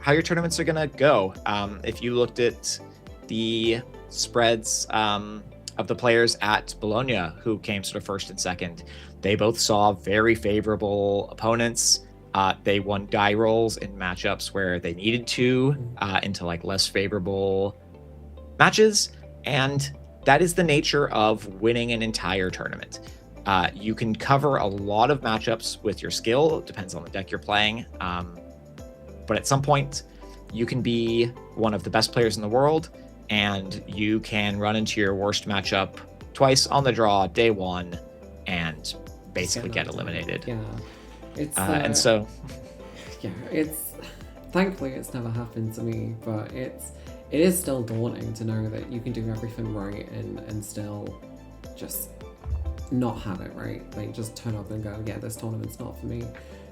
your tournaments are going to go. If you looked at the spreads of the players at Bologna who came sort of first and second, they both saw very favorable opponents. They won die rolls in matchups where they needed to, into like less favorable matches. And that is the nature of winning an entire tournament. You can cover a lot of matchups with your skill. It depends on the deck you're playing. But at some point, you can be one of the best players in the world, and you can run into your worst matchup twice on the draw, day one, and basically get eliminated. Yeah. It's, and so... Yeah, thankfully it's never happened to me, but it is still daunting to know that you can do everything right and still just not have it right. Like, just turn up and go, yeah, this tournament's not for me.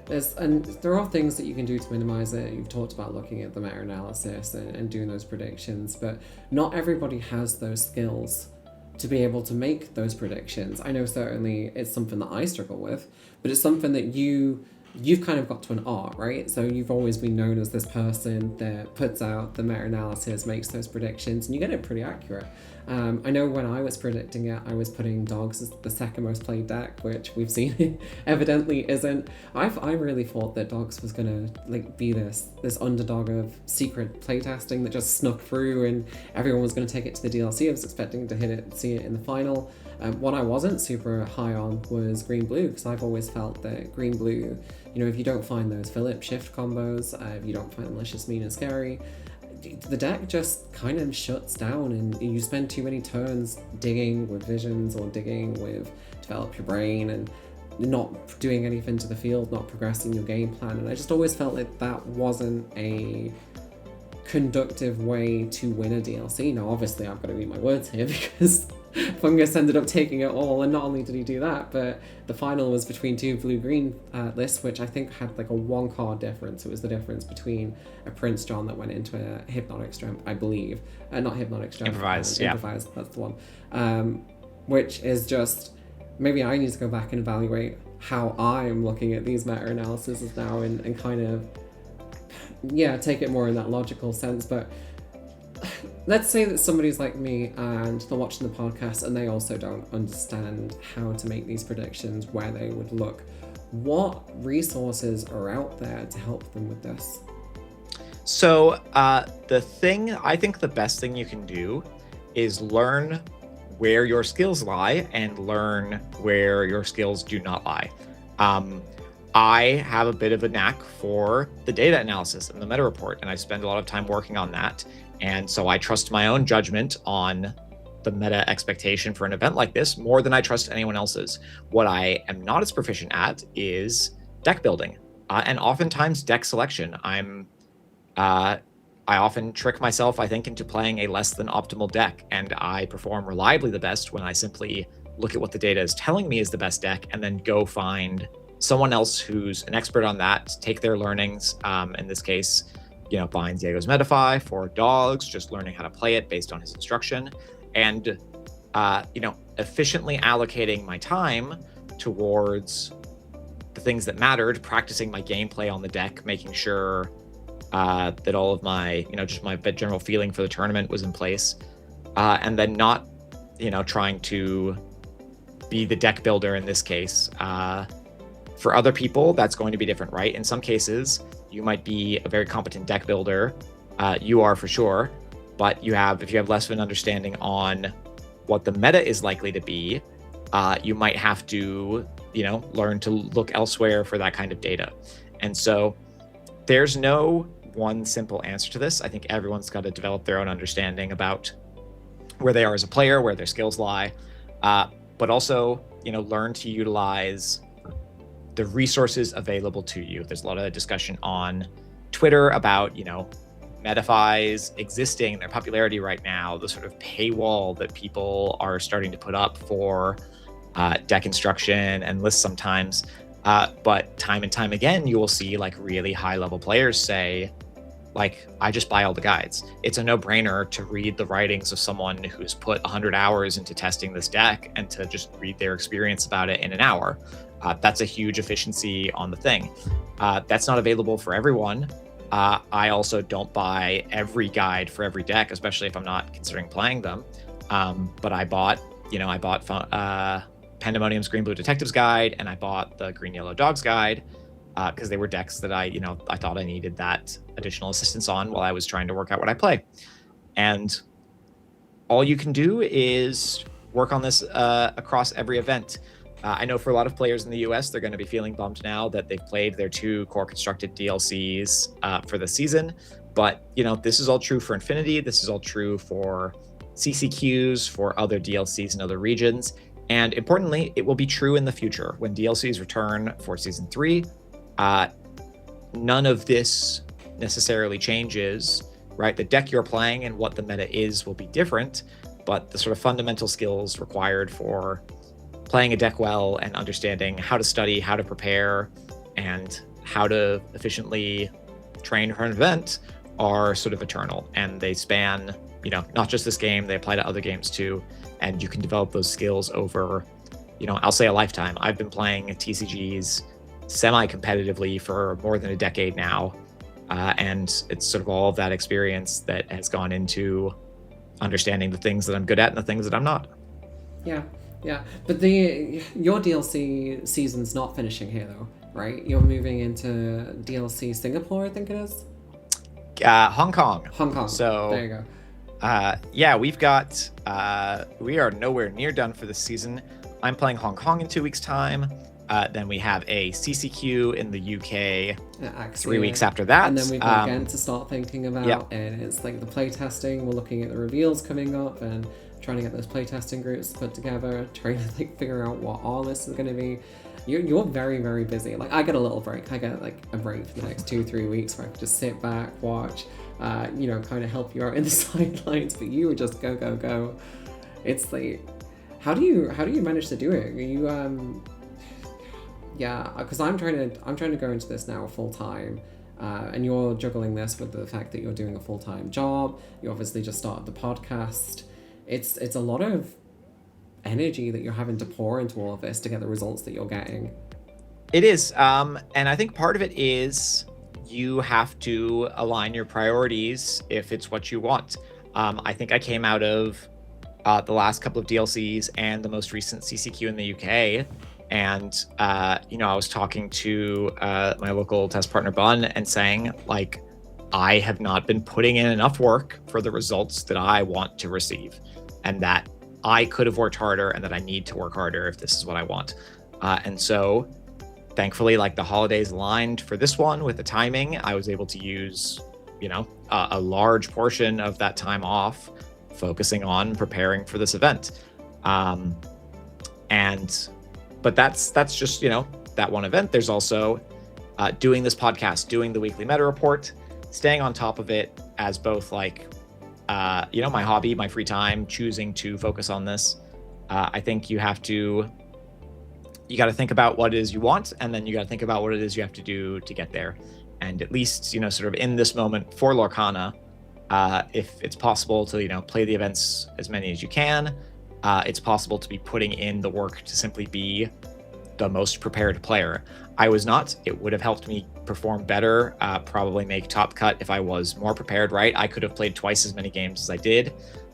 There are things that you can do to minimize it. You've talked about looking at the meta-analysis and doing those predictions, but not everybody has those skills to be able to make those predictions. I know certainly it's something that I struggle with, but it's something that you've kind of got to an art, right? So you've always been known as this person that puts out the meta-analysis, makes those predictions, and you get it pretty accurate. I know when I was predicting it, I was putting dogs as the second most played deck, which we've seen evidently isn't. I really thought that dogs was gonna be this underdog of secret playtesting that just snuck through and everyone was gonna take it to the DLC. I was expecting to see it in the final. What I wasn't super high on was green-blue, because I've always felt that green-blue, if you don't find those Philip shift combos, if you don't find malicious, mean, and scary, the deck just kind of shuts down and you spend too many turns digging with visions or digging with develop your brain and not doing anything to the field, not progressing your game plan. And I just always felt like that wasn't a conductive way to win a DLC. Now, obviously, I've got to eat my words here because Fungus ended up taking it all, and not only did he do that, but the final was between two blue-green lists, which I think had like a one card difference. It was the difference between a Prince John that went into a Hypnotic Strength, I believe. Not Hypnotic Strength. Improvised, yeah. Improvised, that's the one. Which is just, maybe I need to go back and evaluate how I'm looking at these meta-analyses now and kind of, take it more in that logical sense. But let's say that somebody's like me and they're watching the podcast and they also don't understand how to make these predictions, where they would look. What resources are out there to help them with this? So I think the best thing you can do is learn where your skills lie and learn where your skills do not lie. I have a bit of a knack for the data analysis and the meta report, and I spend a lot of time working on that. And so I trust my own judgment on the meta expectation for an event like this more than I trust anyone else's. What I am not as proficient at is deck building, and oftentimes deck selection. I often trick myself, I think, into playing a less than optimal deck, and I perform reliably the best when I simply look at what the data is telling me is the best deck and then go find someone else who's an expert on that, take their learnings, in this case, buying Diego's Metafy for dogs, just learning how to play it based on his instruction, and efficiently allocating my time towards the things that mattered, practicing my gameplay on the deck, making sure that all of my, just my general feeling for the tournament was in place, and then not, trying to be the deck builder in this case. For other people, that's going to be different, right? In some cases, you might be a very competent deck builder. You are for sure, but if you have less of an understanding on what the meta is likely to be, you might have to, learn to look elsewhere for that kind of data. And so there's no one simple answer to this. I think everyone's got to develop their own understanding about where they are as a player, where their skills lie, but also, learn to utilize the resources available to you. There's a lot of discussion on Twitter about, Metafy's existing, their popularity right now, the sort of paywall that people are starting to put up for deck instruction and lists sometimes. But time and time again, you will see like really high level players say, like, I just buy all the guides. It's a no-brainer to read the writings of someone who's put 100 hours into testing this deck and to just read their experience about it in an hour. That's a huge efficiency on the thing. That's not available for everyone. I also don't buy every guide for every deck, especially if I'm not considering playing them. But I bought Pandemonium's Green Blue Detectives Guide, and I bought the Green Yellow Dogs Guide because they were decks that I thought I needed that additional assistance on while I was trying to work out what I play. And all you can do is work on this across every event. I know for a lot of players in the US, they're going to be feeling bummed now that they've played their 2 core constructed DLCs for the season. But, this is all true for Infinity. This is all true for CCQs, for other DLCs in other regions. And importantly, it will be true in the future. When DLCs return for Season 3, none of this necessarily changes, right? The deck you're playing and what the meta is will be different, but the sort of fundamental skills required for playing a deck well and understanding how to study, how to prepare, and how to efficiently train for an event are sort of eternal. And they span, not just this game, they apply to other games too. And you can develop those skills over, I'll say a lifetime. I've been playing TCGs semi-competitively for more than a decade now. And it's sort of all of that experience that has gone into understanding the things that I'm good at and the things that I'm not. Yeah, but your DLC season's not finishing here though, right? You're moving into DLC Singapore, I think it is? Hong Kong. So there you go. We've got, we are nowhere near done for this season. I'm playing Hong Kong in 2 weeks' time. Then we have a CCQ in the UK 3 weeks after that. And then we've got again to start thinking about, and it's like the playtesting. We're looking at the reveals coming up and trying to get those playtesting groups put together, trying to figure out what all this is going to be. You're very, very busy. Like, I get a little break. I get like a break for the next 2-3 weeks where I can just sit back, watch, kind of help you out in the sidelines, but you would just go. It's like, how do you manage to do it? Are you because I'm trying to go into this now full time, and you're juggling this with the fact that you're doing a full-time job. You obviously just started the podcast. It's a lot of energy that you're having to pour into all of this to get the results that you're getting. It is, and I think part of it is you have to align your priorities if it's what you want. I think I came out of the last couple of DLCs and the most recent CCQ in the UK, and I was talking to my local test partner Bun and saying, like, I have not been putting in enough work for the results that I want to receive, and that I could have worked harder and that I need to work harder if this is what I want. And so thankfully, like, the holidays aligned for this one with the timing. I was able to use, a large portion of that time off focusing on preparing for this event. But that's just, that one event. There's also doing this podcast, doing the weekly meta report, staying on top of it as both like, my hobby, my free time, choosing to focus on this. I think you got to think about what it is you want, and then you got to think about what it is you have to do to get there. And at least, sort of in this moment for Lorcana, If it's possible to, play the events as many as you can, it's possible to be putting in the work to simply be the most prepared player. I was not. It would have helped me perform better, probably make top cut if I was more prepared, right? I could have played twice as many games as I did.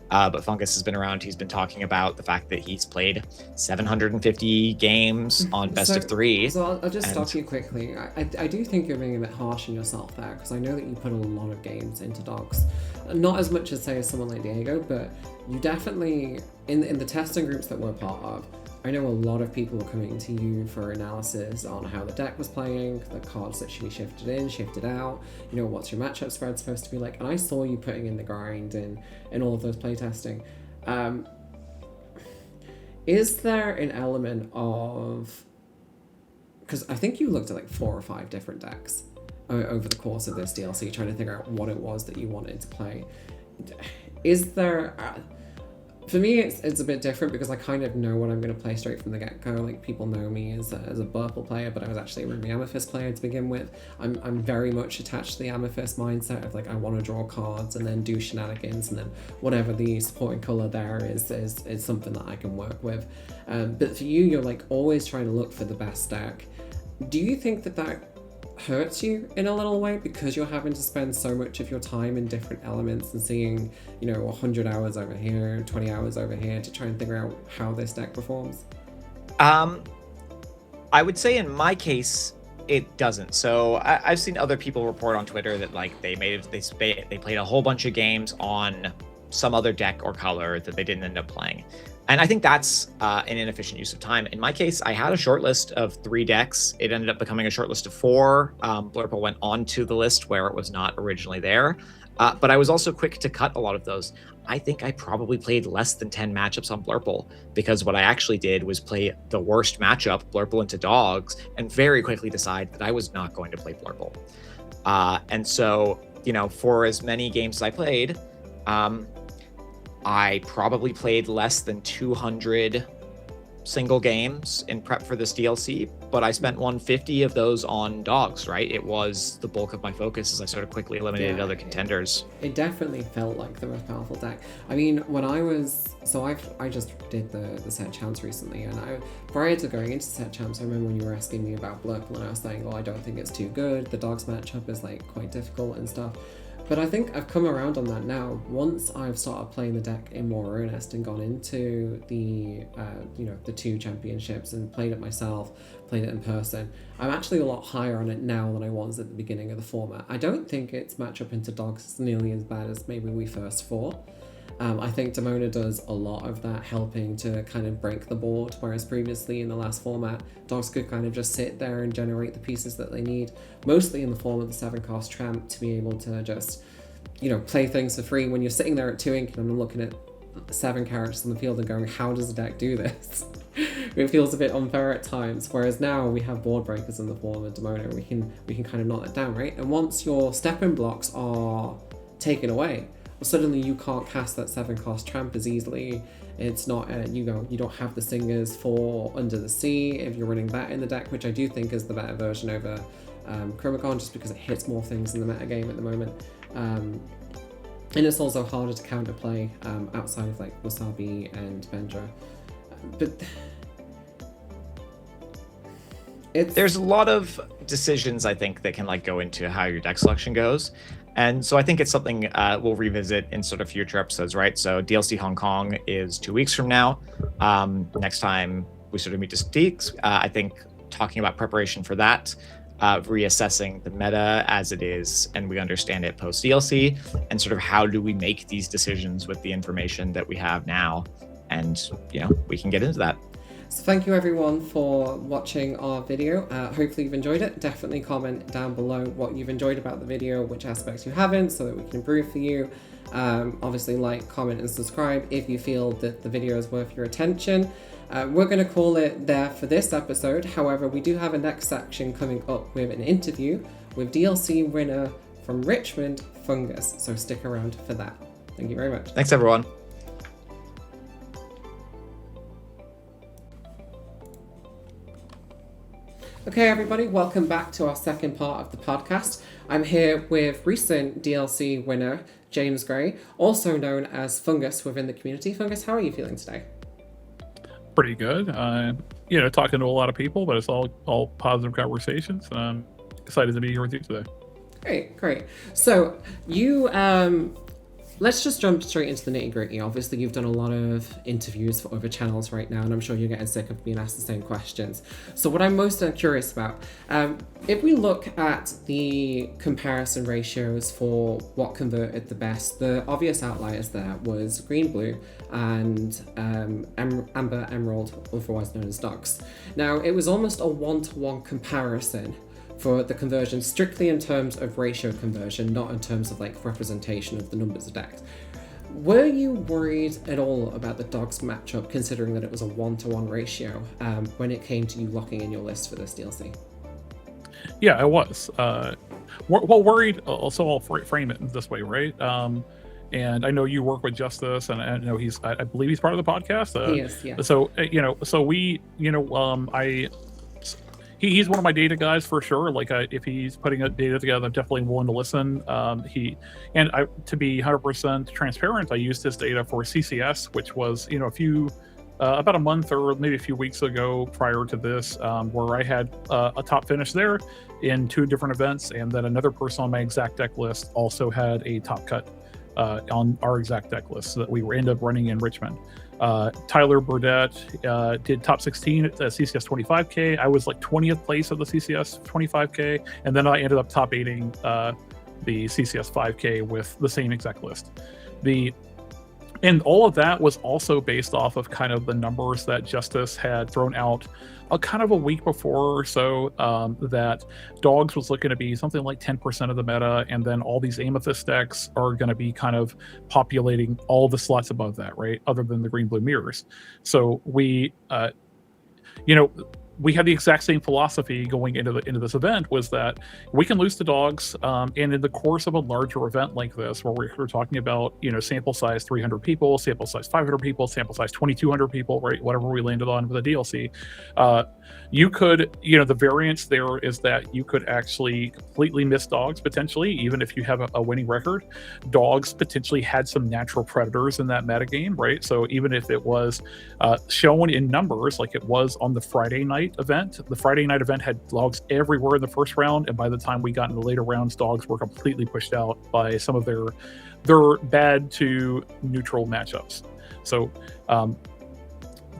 But Fungus has been around. He's been talking about the fact that he's played 750 games on best of 3. So I'll just stop you quickly. I do think you're being a bit harsh on yourself there, because I know that you put a lot of games into dogs. Not as much as, say, as someone like Diego, but you definitely, in the testing groups that we're part of, I know a lot of people were coming to you for analysis on how the deck was playing, the cards that should be shifted in, shifted out, what's your matchup spread supposed to be like, and I saw you putting in the grind and all of those playtesting. Is there an element of, because I think you looked at like 4 or 5 different decks over the course of this DLC, trying to figure out what it was that you wanted to play. Is there... For me, it's a bit different because I kind of know what I'm going to play straight from the get-go. Like, people know me as a Burple player, but I was actually a Ruby Amethyst player to begin with. I'm very much attached to the Amethyst mindset of, like, I want to draw cards and then do shenanigans, and then whatever the supporting colour there is something that I can work with. But for you, you're, like, always trying to look for the best deck. Do you think that hurts you in a little way because you're having to spend so much of your time in different elements and seeing 100 hours over here, 20 hours over here to try and figure out how this deck performs? I would say in my case it doesn't. So I've seen other people report on Twitter that like they played a whole bunch of games on some other deck or color that they didn't end up playing. And I think that's an inefficient use of time. In my case, I had a short list of 3 decks. It ended up becoming a short list of 4. Blurple went onto the list where it was not originally there. But I was also quick to cut a lot of those. I think I probably played less than 10 matchups on Blurple, because what I actually did was play the worst matchup, Blurple into dogs, and very quickly decide that I was not going to play Blurple. And so, for as many games as I played, I probably played less than 200 single games in prep for this DLC, but I spent 150 of those on dogs, right? It was the bulk of my focus as I sort of quickly eliminated other contenders. It definitely felt like the most powerful deck. I mean, when I just did the set champs recently, and prior to going into set champs, I remember when you were asking me about Blurple and I was saying, I don't think it's too good. The dogs matchup is like quite difficult and stuff. But I think I've come around on that now. Once I've started playing the deck in more earnest and gone into the, the 2 championships and played it myself, played it in person, I'm actually a lot higher on it now than I was at the beginning of the format. I don't think its matchup into dogs is nearly as bad as maybe we first thought. I think Demona does a lot of that, helping to kind of break the board, whereas previously in the last format, dogs could kind of just sit there and generate the pieces that they need, mostly in the form of the 7-cost tramp, to be able to just, play things for free. When you're sitting there at 2 ink and I'm looking at 7 characters on the field and going, how does the deck do this? It feels a bit unfair at times, whereas now we have board breakers in the form of Demona, and we can kind of knock that down, right? And once your step-in blocks are taken away, suddenly you can't cast that 7-cost tramp as easily. It's not, you don't have the singers for Under the Sea if you're running that in the deck, which I do think is the better version over Chromacon, just because it hits more things in the meta game at the moment. And it's also harder to counterplay outside of like Wasabi and Benja. But there's a lot of decisions, I think, that can like go into how your deck selection goes. And so I think it's something we'll revisit in sort of future episodes, right? So DLC Hong Kong is 2 weeks from now. Next time we sort of meet Discs, I think talking about preparation for that, reassessing the meta as it is and we understand it post DLC, and sort of how do we make these decisions with the information that we have now. And, we can get into that. So thank you everyone for watching our video. Hopefully you've enjoyed it. Definitely comment down below what you've enjoyed about the video, which aspects you haven't, so that we can improve for you. Obviously like, comment and subscribe if you feel that the video is worth your attention. We're going to call it there for this episode. However, we do have a next section coming up with an interview with DLC winner from Richmond, Fungus. So stick around for that. Thank you very much. Thanks everyone. Okay, everybody, welcome back to our second part of the podcast. I'm here with recent DLC winner, James Gray, also known as Fungus within the community. Fungus, how are you feeling today? Pretty good. Talking to a lot of people, but it's all positive conversations. I'm excited to be here with you today. Great. So you let's just jump straight into the nitty-gritty. Obviously, you've done a lot of interviews for other channels right now, and I'm sure you're getting sick of being asked the same questions. So what I'm most curious about, if we look at the comparison ratios for what converted the best, the obvious outliers there was green, blue, and amber, emerald, otherwise known as dogs. Now, it was almost a one-to-one comparison for the conversion, strictly in terms of ratio conversion, not in terms of like representation of the numbers of decks. Were you worried at all about the dogs matchup, considering that it was a one-to-one ratio when it came to you locking in your list for this DLC? Yeah, I was. Worried. Also, I'll frame it this way, right? And I know you work with Justice, and I know I believe he's part of the podcast. He is, yeah. He's one of my data guys for sure. Like, if he's putting data together, I'm definitely willing to listen. To be 100% transparent, I used his data for CCS, which was about a month or maybe a few weeks ago prior to this, where I had a top finish there in 2 different events, and then another person on my exact deck list also had a top cut on our exact deck list that we ended up running in Richmond. Tyler Burdett did top 16 at the CCS 25K. I was like 20th place at the CCS 25K, and then I ended up top 8ing the CCS 5K with the same exact list. And all of that was also based off of kind of the numbers that Justice had thrown out kind of a week before or so, that dogs was looking to be something like 10% of the meta, and then all these amethyst decks are going to be kind of populating all the slots above that, right? Other than the green blue mirrors. So we had the exact same philosophy going into this event, was that we can lose to dogs, and in the course of a larger event like this, where we're talking about sample size 300 people, sample size 500 people, sample size 2,200 people, right? Whatever we landed on with the DLC, you could, the variance there is that you could actually completely miss dogs potentially, even if you have a winning record. Dogs potentially had some natural predators in that metagame, right? So even if it was shown in numbers like it was on the Friday night event, the Friday night event had dogs everywhere in the first round, and by the time we got into the later rounds, dogs were completely pushed out by some of their bad to neutral matchups. So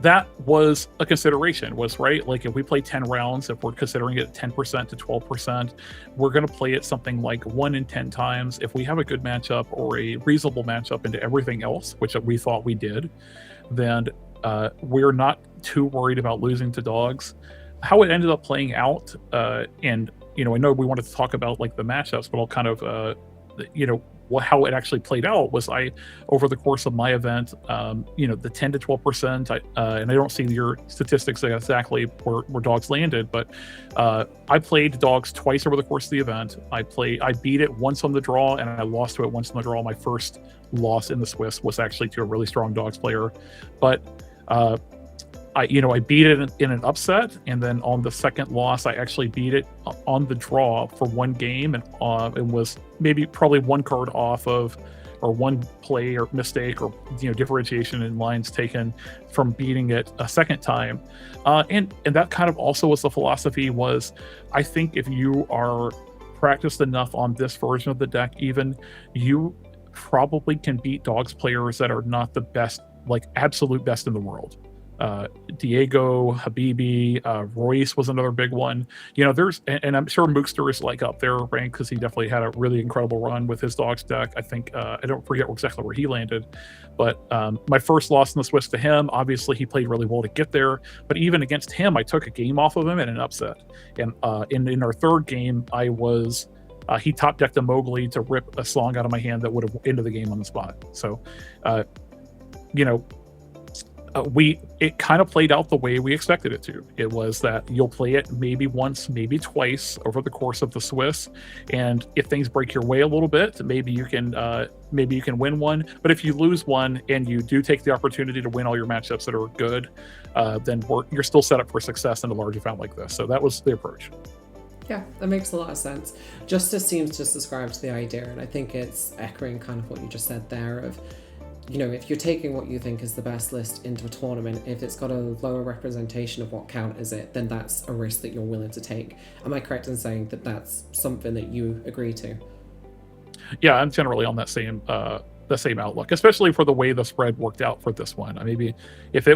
that was a consideration, was right. Like, if we play 10 rounds, if we're considering it 10% to 12%, we're going to play it something like 1 in 10 times. If we have a good matchup or a reasonable matchup into everything else, which we thought we did, then we're not too worried about losing to dogs. How it ended up playing out, and I know we wanted to talk about like the matchups, but I'll kind of how it actually played out was, over the course of my event, the 10 to 12%, and I don't see your statistics exactly where dogs landed, but I played dogs twice over the course of the event. I beat it once on the draw, and I lost to it once on the draw. My first loss in the Swiss was actually to a really strong dogs player, but I beat it in an upset, and then on the second loss, I actually beat it on the draw for one game, and it was probably one card off of, or one play or mistake or differentiation in lines taken from beating it a second time, and that kind of also was the philosophy. Was, I think if you are practiced enough on this version of the deck, even, you probably can beat dogs players that are not the best, like absolute best in the world. Diego, Habibi, Royce was another big one. And I'm sure Mookster is like up there ranked, because he definitely had a really incredible run with his dogs deck. I think I don't forget exactly where he landed, but my first loss in the Swiss to him, obviously he played really well to get there, but even against him, I took a game off of him in an upset. And in our third game, I was he top decked a Mowgli to rip a song out of my hand that would have ended the game on the spot. So it kind of played out the way we expected it to. It was that you'll play it maybe once, maybe twice over the course of the Swiss, and if things break your way a little bit, maybe you can win one. But if you lose one and you do take the opportunity to win all your matchups that are good, then you're still set up for success in a large event like this. So that was the approach. Yeah, that makes a lot of sense. Justice seems to subscribe to the idea, and I think it's echoing kind of what you just said there of, you know, if you're taking what you think is the best list into a tournament, if it's got a lower representation of what counters it, then that's a risk that you're willing to take. Am I correct in saying that that's something that you agree to? Yeah, I'm generally on that same outlook, especially for the way the spread worked out for this one. Maybe if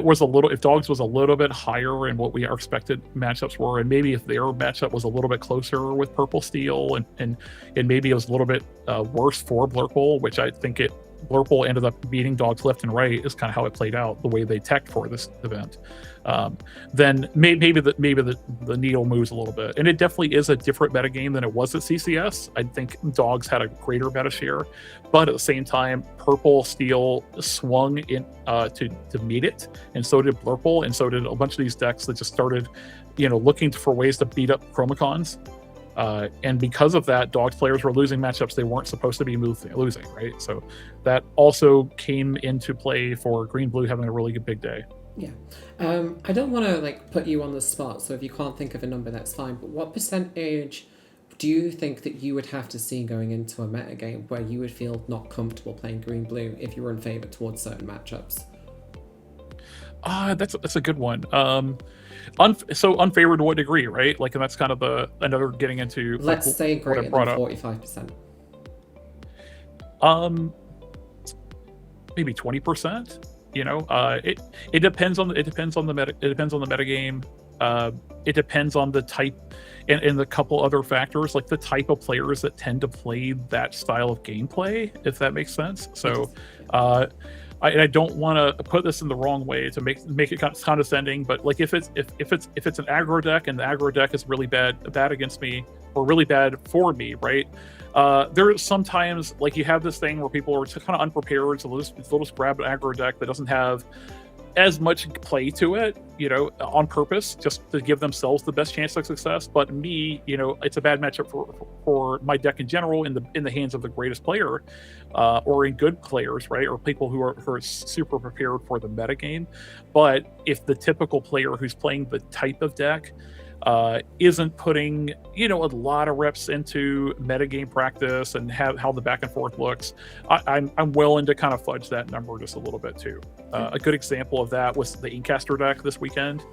dogs was a little bit higher in what our expected matchups were, and maybe if their matchup was a little bit closer with Purple Steel, and maybe it was a little bit worse for Blurple, which I think Blurple ended up beating dogs left and right, is kind of how it played out, the way they teched for this event. Then maybe the needle moves a little bit, and it definitely is a different meta game than it was at CCS. I think dogs had a greater meta share, but at the same time, Purple Steel swung in to meet it, and so did Blurple, and so did a bunch of these decks that just started, looking for ways to beat up Chromicons. And because of that, dogs players were losing matchups they weren't supposed to be losing, right? So that also came into play for Green Blue having a really good big day. Yeah. I don't want to put you on the spot, so if you can't think of a number, that's fine. But what percentage do you think that you would have to see going into a meta game where you would feel not comfortable playing Green Blue if you were in favor towards certain matchups? That's a good one. So unfavored to what degree, right? And that's kind of another getting into. Let's say greater than 45%. Maybe 20%. It depends on the meta game. It depends on the type and a couple other factors, like the type of players that tend to play that style of gameplay, if that makes sense. So I don't want to put this in the wrong way to make it condescending, but if it's an aggro deck and the aggro deck is really bad against me or really bad for me, right? There sometimes you have this thing where people are kind of unprepared, so they'll just grab an aggro deck that doesn't have as much play to it, on purpose, just to give themselves the best chance of success. But me, it's a bad matchup for my deck in general in the hands of the greatest player, or in good players, right? Or people who are super prepared for the meta game. But if the typical player who's playing the type of deck isn't putting a lot of reps into metagame practice and how the back and forth looks, I'm willing to kind of fudge that number just a little bit too. A good example of that was the Inkcaster deck this weekend.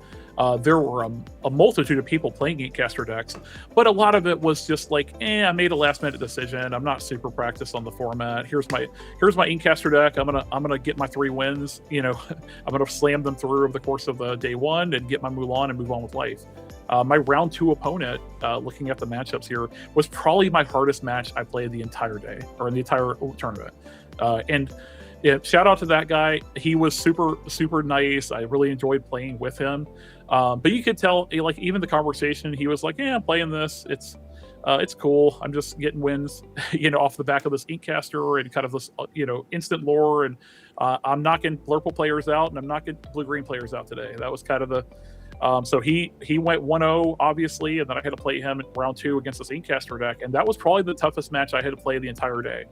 There were a multitude of people playing Inkcaster decks, but a lot of it was just I made a last minute decision. I'm not super practiced on the format. Here's my Inkcaster deck. I'm gonna get my 3 wins. I'm gonna slam them through over the course of day 1 and get my Mulan and move on with life. My round 2 opponent, looking at the matchups here, was probably my hardest match I played the entire day, or in the entire tournament. And shout out to that guy. He was super, super nice. I really enjoyed playing with him. But you could tell, even the conversation, he was like, "Yeah, I'm playing this. It's cool. I'm just getting wins, off the back of this Inkcaster and kind of this, instant lore. And I'm knocking Blurple players out, and I'm knocking blue-green players out today." That was kind of the. So he went 1-0, obviously, and then I had to play him in round 2 against this Inkcaster deck, and that was probably the toughest match I had to play the entire day,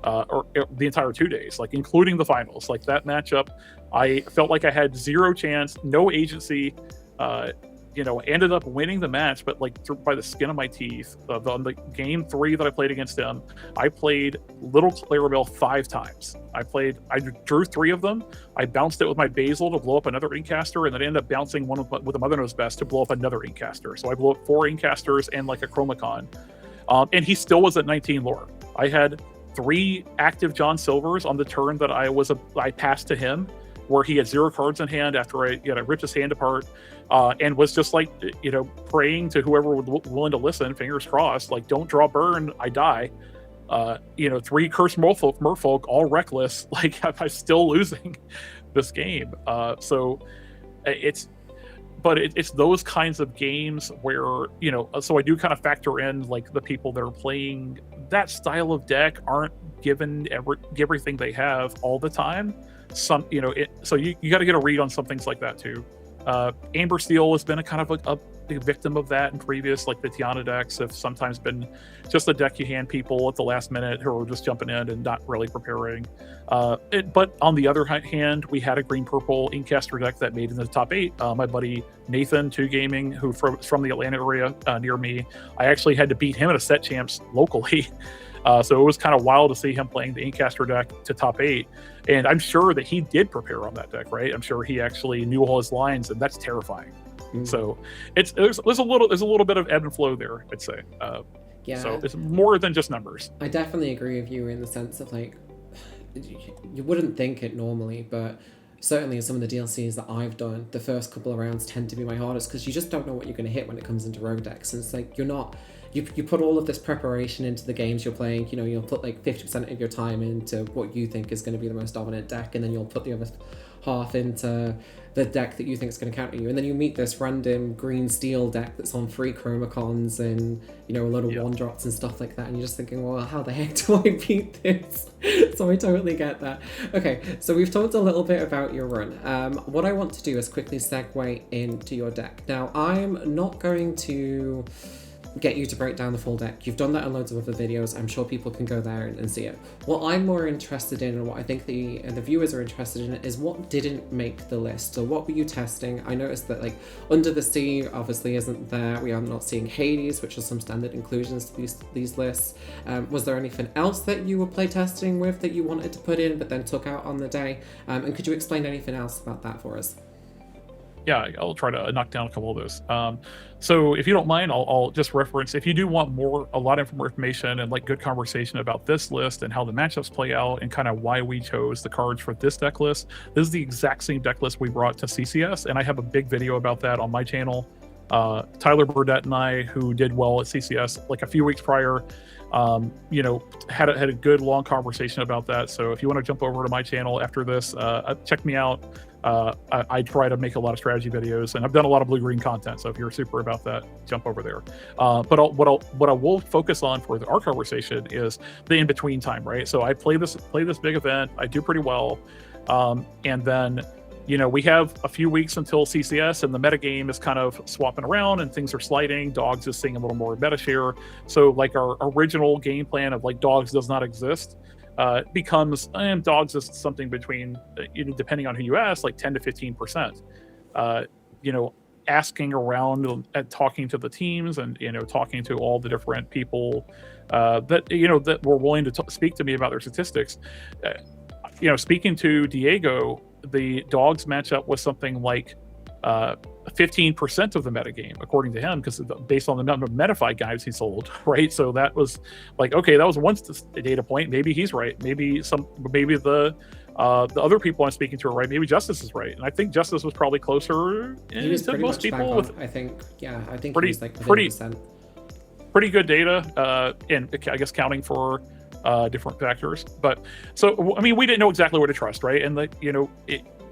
or the entire 2 days, including the finals. That matchup, I felt like I had zero chance, no agency. Ended up winning the match, but by the skin of my teeth. On the game 3 that I played against him, I played Little Clarabelle 5 times. I drew 3 of them. I bounced it with my Basil to blow up another Inkcaster, and then I ended up bouncing one with a Mother Knows Best to blow up another Inkcaster. So I blew up 4 Inkcasters and a Chromicon. And he still was at 19 lore. I had 3 active John Silvers on the turn that I passed to him, where he had 0 cards in hand after I ripped his hand apart, and was just praying to whoever was willing to listen, fingers crossed, don't draw burn, I die. 3 cursed merfolk, all reckless, I'm still losing this game. So it's those kinds of games where, so I do kind of factor in the people that are playing that style of deck aren't given everything they have all the time. so you got to get a read on some things like that too. Amber Steel has been a kind of a big victim of that in previous, like the Tiana decks have sometimes been just a deck you hand people at the last minute who are just jumping in and not really preparing. But on the other hand, we had a green-purple Inkcaster deck that made it in the top 8. My buddy Nathan, 2 Gaming, who from the Atlanta area near me, I actually had to beat him at a set champs locally. So it was kind of wild to see him playing the Inkcaster deck to top 8. And I'm sure that he did prepare on that deck, right? I'm sure he actually knew all his lines, and that's terrifying. So there's a little bit of ebb and flow there, I'd say. Yeah. So it's more than just numbers. I definitely agree with you in the sense of like, you wouldn't think it normally, but certainly some of the DLCs that I've done, the first couple of rounds tend to be my hardest because you just don't know what you're going to hit when it comes into rogue decks. And it's like you put all of this preparation into the games you're playing. You know, you'll put like 50% of your time into what you think is going to be the most dominant deck, and then you'll put the other half into the deck that you think is going to counter you. And then you meet this random green steel deck that's on 3 chromacons and, you know, a lot of 1-drops and stuff like that. And you're just thinking, well, how the heck do I beat this? So I totally get that. Okay, so we've talked a little bit about your run. What I want to do is quickly segue into your deck. Now, I'm not going to get you to break down the full deck. You've done that in loads of other videos. I'm sure people can go there and see it. What I'm more interested in, and what I think the viewers are interested in, is what didn't make the list. So what were you testing? I noticed that like Under the Sea obviously isn't there. We are not seeing Hades, which are some standard inclusions to these lists. Was there anything else that you were playtesting with that you wanted to put in but then took out on the day? And could you explain anything else about that for us? Yeah, I'll try to knock down a couple of those. So if you don't mind, I'll just reference, if you do want a lot of more information and like good conversation about this list and how the matchups play out and kind of why we chose the cards for this deck list, this is the exact same deck list we brought to CCS, and I have a big video about that on my channel. Tyler Burdett and I, who did well at CCS like a few weeks prior, you know, had a good long conversation about that. So if you want to jump over to my channel after this, check me out. I try to make a lot of strategy videos, and I've done a lot of blue-green content. So if you're super about that, jump over there. But what I will focus on for our conversation is the in-between time, right? So I play this big event, I do pretty well, and then, you know, we have a few weeks until CCS, and the metagame is kind of swapping around and things are sliding. Dogs is seeing a little more meta share. So like our original game plan of like dogs does not exist becomes dogs is something between, you know, depending on who you ask, like 10 to 15%. You know, asking around and talking to the teams and, you know, talking to all the different people that, you know, that were willing to speak to me about their statistics. You know, speaking to Diego, the dogs match up with something like 15% of the metagame, according to him, because based on the number of Metafy guides he sold, right? So that was like, okay, that was one data point. Maybe he's right. Maybe the other people I'm speaking to are right. Maybe Justice is right, and I think Justice was probably closer to most people. I think pretty, he was like 30%. Pretty good data, and I guess counting for different factors. But so I mean, we didn't know exactly where to trust, right? And you know,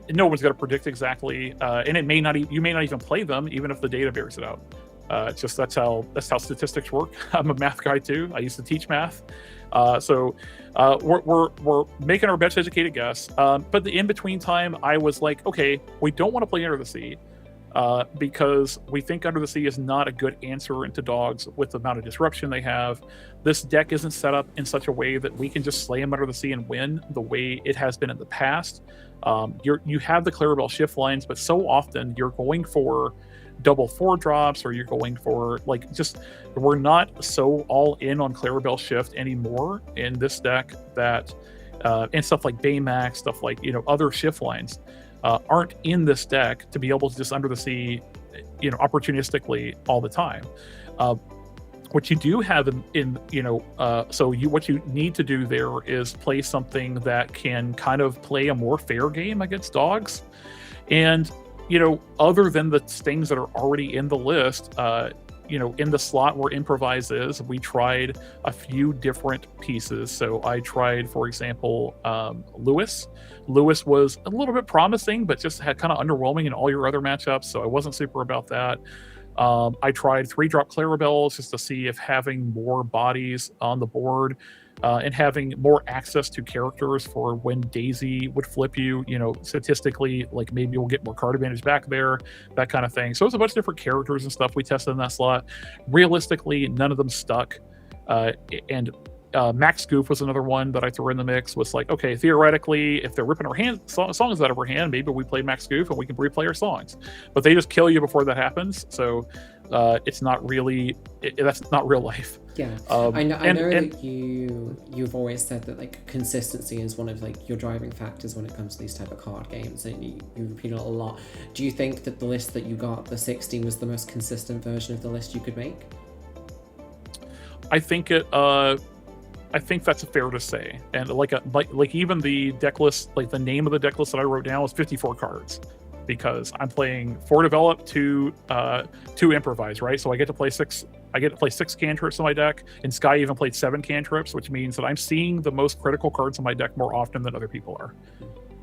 no one's going to predict exactly, and you may not even play them, even if the data bears it out. It's just that's how statistics work. I'm a math guy too. I used to teach math, so we're making our best educated guess. But the in between time, I was like, okay, we don't want to play Under the Sea because we think Under the Sea is not a good answer into dogs with the amount of disruption they have. This deck isn't set up in such a way that we can just slay them Under the Sea and win the way it has been in the past. You have the Clarabelle shift lines, but so often you're going for double 4-drops, or you're going for like we're not so all in on Clarabelle shift anymore in this deck that and stuff like Baymax, stuff like, you know, other shift lines aren't in this deck to be able to just Under the Sea, you know, opportunistically all the time. What you do have in you know, what you need to do there is play something that can kind of play a more fair game against dogs. And, you know, other than the things that are already in the list, you know, in the slot where Improvise is, we tried a few different pieces. So I tried, for example, Lewis. Lewis was a little bit promising, but just had kind of underwhelming in all your other matchups. So I wasn't super about that. I tried 3-drop Clarabelles just to see if having more bodies on the board and having more access to characters for when Daisy would flip you, statistically, like maybe we'll get more card advantage back there, that kind of thing. So there's a bunch of different characters and stuff we tested in that slot. Realistically, none of them stuck. And Max Goof was another one that I threw in the mix. Was like, okay, theoretically, if they're ripping our songs out of our hand, maybe we play Max Goof and we can replay our songs. But they just kill you before that happens. So it's not really that's not real life. Yeah, I know that you've always said that like consistency is one of like your driving factors when it comes to these type of card games, and you repeat it a lot. Do you think that the list that you got, the 60, was the most consistent version of the list you could make? I think that's fair to say. And like even the deck list, like the name of the deck list that I wrote down was 54 cards, because I'm playing 4 develop, 2 improvise, right? So I get to play 6 cantrips in my deck, and Sky even played 7 cantrips, which means that I'm seeing the most critical cards in my deck more often than other people are.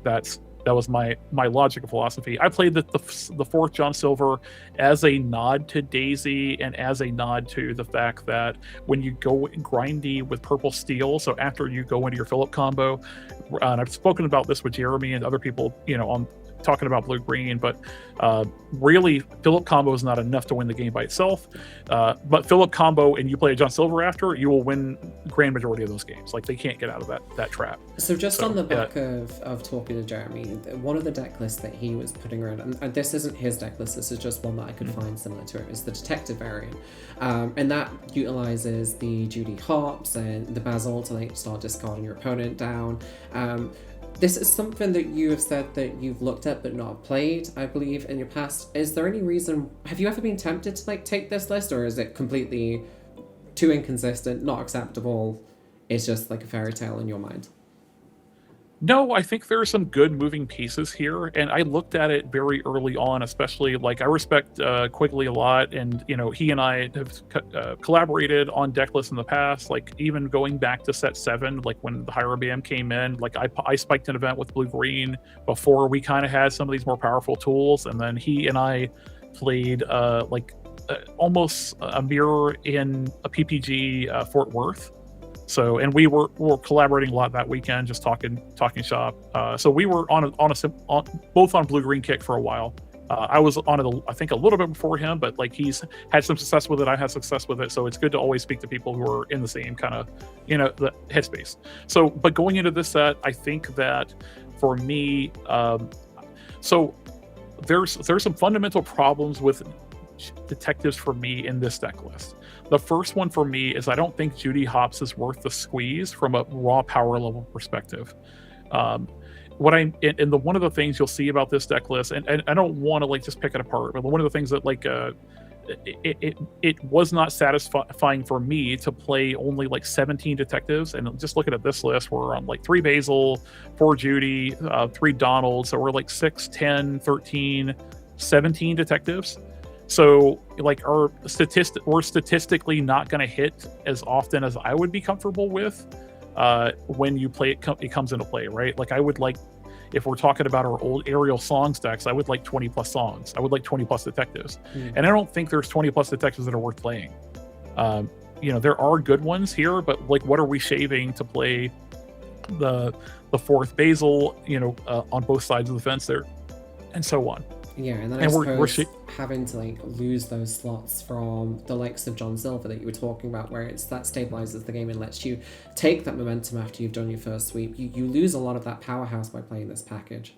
That was my logical philosophy. I played the 4th John Silver as a nod to Daisy and as a nod to the fact that when you go grindy with Purple Steel, so after you go into your Philip combo, and I've spoken about this with Jeremy and other people, on talking about blue green, but really Philip combo is not enough to win the game by itself. But Philip combo and you play a John Silver after, you will win grand majority of those games. Like they can't get out of that trap. So on the back of talking to Jeremy, one of the deck lists that he was putting around, and this isn't his deck list, this is just one that I could find similar to it, is the detective variant, and that utilizes the Judy Hops and the Basil to like start discarding your opponent down. This is something that you have said that you've looked at but not played, I believe, in your past. Is there any reason, have you ever been tempted to like take this list, or is it completely too inconsistent, not acceptable? It's just like a fairy tale in your mind? No, I think there are some good moving pieces here, and I looked at it very early on, especially like I respect Quigley a lot, and he and I have collaborated on deck lists in the past, like even going back to set 7, like when the Higher BM came in, like I spiked an event with blue-green before we kind of had some of these more powerful tools, and then he and I played almost a mirror in a PPG Fort Worth. So, and we were collaborating a lot that weekend, just talking shop. So we were both on blue green kick for a while. I was on it, I think, a little bit before him, but like he's had some success with it. I had success with it. So it's good to always speak to people who are in the same kind of, the headspace. So, but going into this set, I think that for me, so there's some fundamental problems with detectives for me in this deck list. The first one for me is I don't think Judy Hops is worth the squeeze from a raw power level perspective. One of the things you'll see about this deck list, and I don't want to like just pick it apart, but one of the things that like it was not satisfying for me to play only like 17 detectives. And just looking at this list, we're on like 3 Basil, 4 Judy, 3 Donald, so we're like 6, 10, 13, 17 detectives. So like we're statistically not going to hit as often as I would be comfortable with when you play it comes into play, right? Like I would like, if we're talking about our old aerial songs decks, I would like 20 plus songs. I would like 20 plus detectives. And I don't think there's 20 plus detectives that are worth playing. There are good ones here, but like what are we shaving to play the 4th Basil, on both sides of the fence there, and so on. Yeah, and then I suppose having to like lose those slots from the likes of John Silver that you were talking about, where that stabilizes the game and lets you take that momentum after you've done your first sweep. You lose a lot of that powerhouse by playing this package.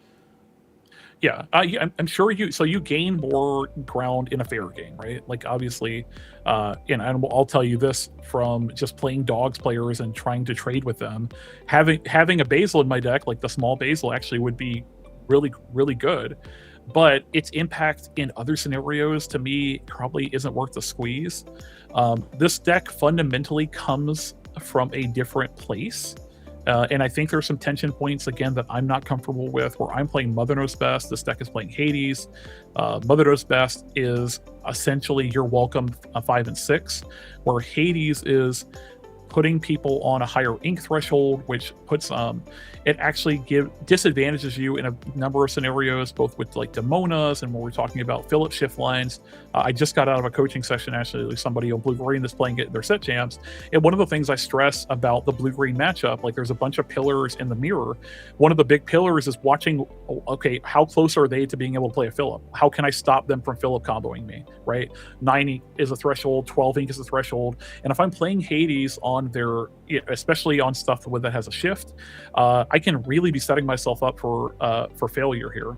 Yeah, I'm sure you gain more ground in a fair game, right? Like obviously, and I'll tell you this from just playing dogs players and trying to trade with them. Having a Basil in my deck, like the small Basil, actually would be really, really good. But its impact in other scenarios to me probably isn't worth the squeeze. This deck fundamentally comes from a different place. And I think there's some tension points, again, that I'm not comfortable with, where I'm playing Mother Knows Best. This deck is playing Hades. Mother Knows Best is essentially your welcome 5 and 6, where Hades is putting people on a higher ink threshold, which puts it actually disadvantages you in a number of scenarios, both with like Demonas and when we're talking about Philip shift lines. I just got out of a coaching session, actually, like somebody on blue-green that's playing it in their set jams. And one of the things I stress about the blue-green matchup, like there's a bunch of pillars in the mirror. One of the big pillars is watching, okay, how close are they to being able to play a Philip? How can I stop them from Philip comboing me, right? 9 ink is a threshold, 12 ink is a threshold. And if I'm playing Hades on their, especially on stuff that has a shift, I can really be setting myself up for failure here.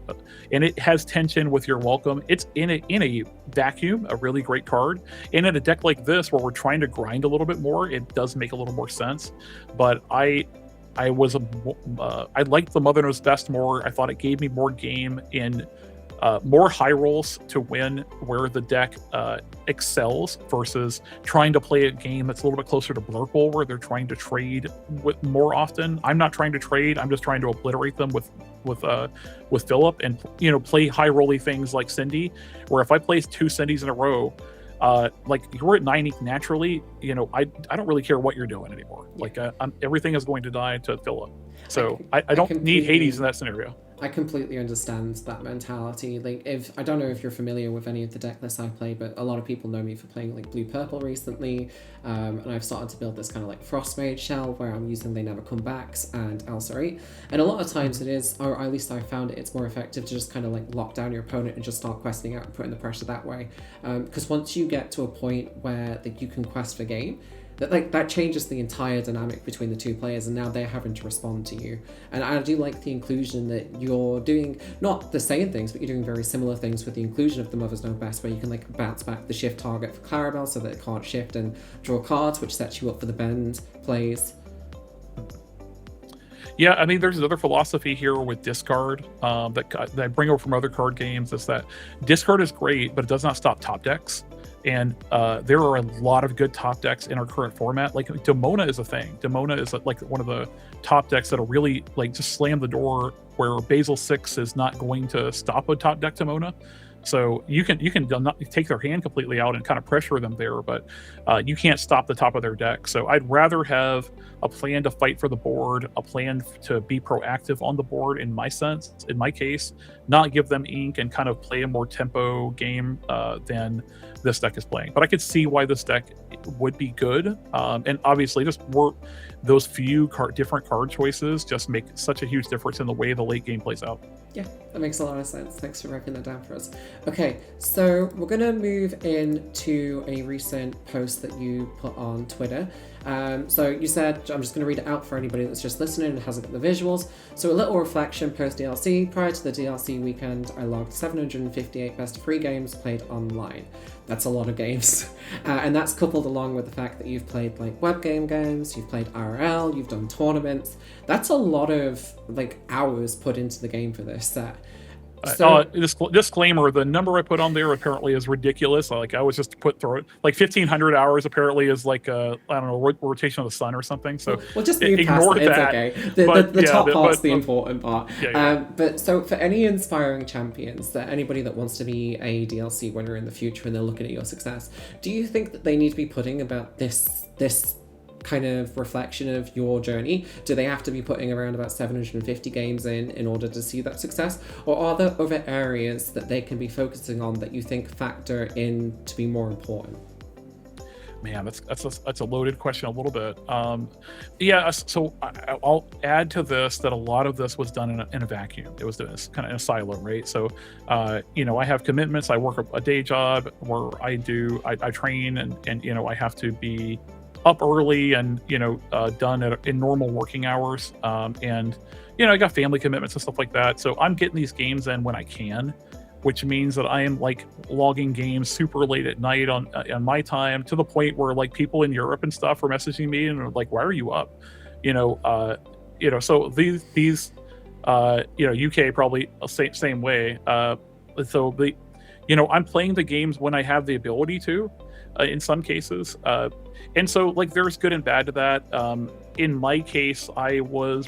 And it has tension with your welcome. It's in a vacuum, a really great card. And in a deck like this, where we're trying to grind a little bit more, it does make a little more sense. But I liked the Mother Knows Best more. I thought it gave me more game in more high rolls to win where the deck excels versus trying to play a game that's a little bit closer to Blurple, where they're trying to trade more often. I'm not trying to trade. I'm just trying to obliterate them with Philip and play high rolly things like Cindy, where if I play 2 Cindys in a row, like you're at 9 ink naturally, I don't really care what you're doing anymore. Like everything is going to die to Philip. So I don't need Hades in that scenario. I completely understand that mentality. Like, I don't know if you're familiar with any of the deck lists I play, but a lot of people know me for playing like blue purple recently, and I've started to build this kind of like Frostmage shell where I'm using They Never Come Backs and Alcerate, and a lot of times it is, or at least I found it's more effective to just kind of like lock down your opponent and just start questing out and putting the pressure that way, because once you get to a point where like you can quest for game, that changes the entire dynamic between the two players, and now they're having to respond to you. And I do like the inclusion that you're doing, not the same things, but you're doing very similar things with the inclusion of the Mothers Know Best, where you can like bounce back the shift target for Clarabelle so that it can't shift and draw cards, which sets you up for the bend plays. Yeah, I mean, there's another philosophy here with discard that I bring over from other card games, is that discard is great, but it does not stop top decks. And there are a lot of good top decks in our current format. Like Demona is a thing. Demona is like one of the top decks that'll really like just slam the door, where Basil 6 is not going to stop a top deck Demona. So you can not take their hand completely out and kind of pressure them there, but you can't stop the top of their deck. So I'd rather have a plan to fight for the board, a plan to be proactive on the board, in my case, not give them ink and kind of play a more tempo game than this deck is playing. But I could see why this deck would be good. And obviously just those few different card choices just make such a huge difference in the way the late game plays out. Yeah, that makes a lot of sense. Thanks for breaking that down for us. Okay, so we're going to move into a recent post that you put on Twitter. So you said, I'm just going to read it out for anybody that's just listening and hasn't got the visuals. So a little reflection post DLC. Prior to the DLC weekend, I logged 758 best of 3 games played online. That's a lot of games. And that's coupled along with the fact that you've played like web games, you've played IRL, you've done tournaments. That's a lot of like hours put into the game for this set. So, disclaimer: the number I put on there apparently is ridiculous. Like I was just through it. Like 1,500 hours apparently is like I don't know, rotation of the sun or something. So well, just move past it. It's okay. The top part's the important part. Yeah. But so for any inspiring champions, that anybody that wants to be a DLC winner in the future and they're looking at your success, do you think that they need to be putting about this kind of reflection of your journey? Do they have to be putting around about 750 games in order to see that success? Or are there other areas that they can be focusing on that you think factor in to be more important? Man, that's a loaded question a little bit. So I'll add to this that a lot of this was done in a vacuum. It was done kind of in a silo, right? So, I have commitments. I work a day job where I train and I have to be up early and done in normal working hours, and I got family commitments and stuff like that, so I'm getting these games in when I can, which means that I am like logging games super late at night on my time, to the point where like people in Europe and stuff are messaging me and are like, why are you up? So these UK probably same way, so I'm playing the games when I have the ability to, in some cases, and so like there's good and bad to that. in my case, I was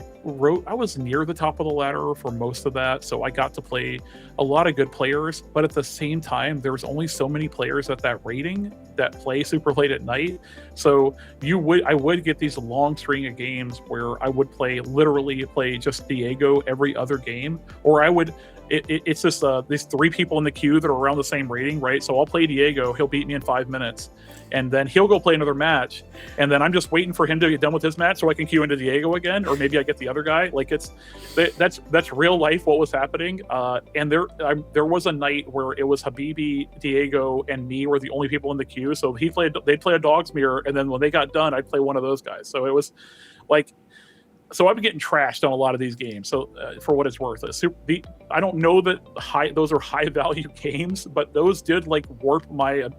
near the top of the ladder for most of that, so I got to play a lot of good players. But at the same time, there's only so many players at that rating that play super late at night. So I would get these long string of games where I would literally play just Diego every other game, or I would. It's just these 3 people in the queue that are around the same rating, right? So I'll play Diego, he'll beat me in 5 minutes, and then he'll go play another match, and then I'm just waiting for him to get done with his match so I can queue into Diego again, or maybe I get the other guy. Like that's real life what was happening. And there was a night where it was Habibi, Diego, and me were the only people in the queue. So they'd play a dog's mirror, and then when they got done, I'd play one of those guys. So it was like. So I've been getting trashed on a lot of these games. So for what it's worth, I don't know that those are high value games, but those did like warp my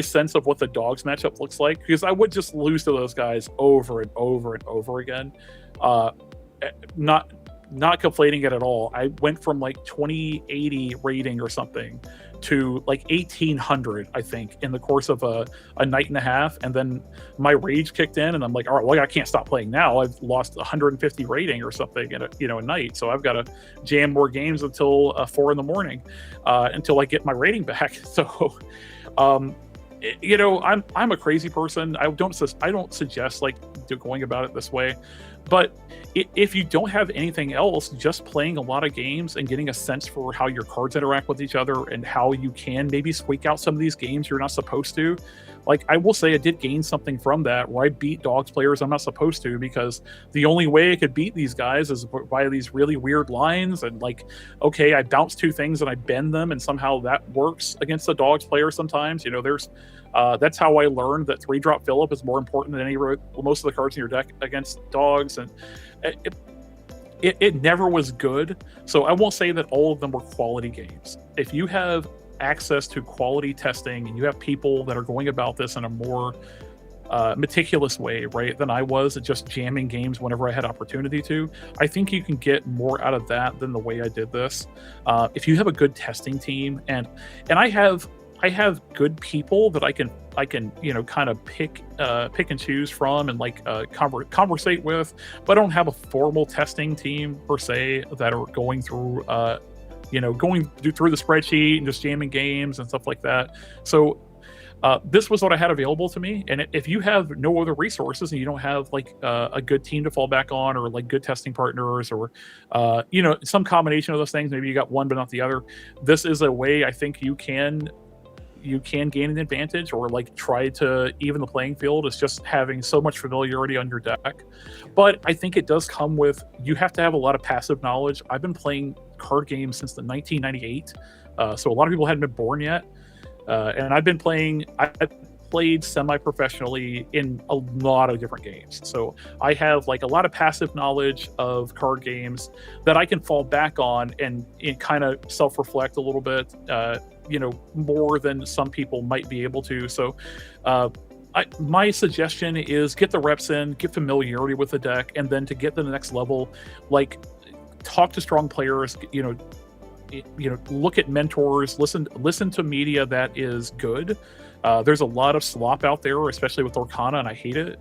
sense of what the dogs matchup looks like, because I would just lose to those guys over and over and over again. Not conflating it at all. I went from like 2080 rating or something to like 1800, I think, in the course of a night and a half, and then my rage kicked in, and I'm like, all right, well, I can't stop playing now. I've lost 150 rating or something in a night, so I've got to jam more games until 4 a.m. Until I get my rating back. So, I'm a crazy person. I don't suggest like going about it this way, but if you don't have anything else, just playing a lot of games and getting a sense for how your cards interact with each other and how you can maybe squeak out some of these games you're not supposed to. Like, I will say I did gain something from that, where I beat dogs players I'm not supposed to, because the only way I could beat these guys is by these really weird lines. And like, okay, I bounce 2 things and I bend them, and somehow that works against the dogs player sometimes. That's how I learned that 3-drop Phillip is more important than most of the cards in your deck against dogs. And it never was good. So I won't say that all of them were quality games. If you have access to quality testing and you have people that are going about this in a more meticulous way, right, than I was at just jamming games whenever I had opportunity to, I think you can get more out of that than the way I did this. If you have a good testing team, and I have good people that I can kind of pick and choose from and like conversate with, but I don't have a formal testing team per se that are going through through the spreadsheet and just jamming games and stuff like that. So this was what I had available to me. And if you have no other resources and you don't have like a good team to fall back on, or like good testing partners, or some combination of those things, maybe you got one but not the other, this is a way I think you can gain an advantage, or like try to even the playing field, is just having so much familiarity on your deck. But I think it does come with, you have to have a lot of passive knowledge. I've been playing card games since the 1998, so a lot of people hadn't been born yet, and I played semi-professionally in a lot of different games. So I have like a lot of passive knowledge of card games that I can fall back on and kind of self-reflect a little bit, more than some people might be able to. So my suggestion is get the reps in, get familiarity with the deck, and then to get to the next level, like talk to strong players, look at mentors, listen to media that is good. There's a lot of slop out there, especially with Lorcana, and I hate it.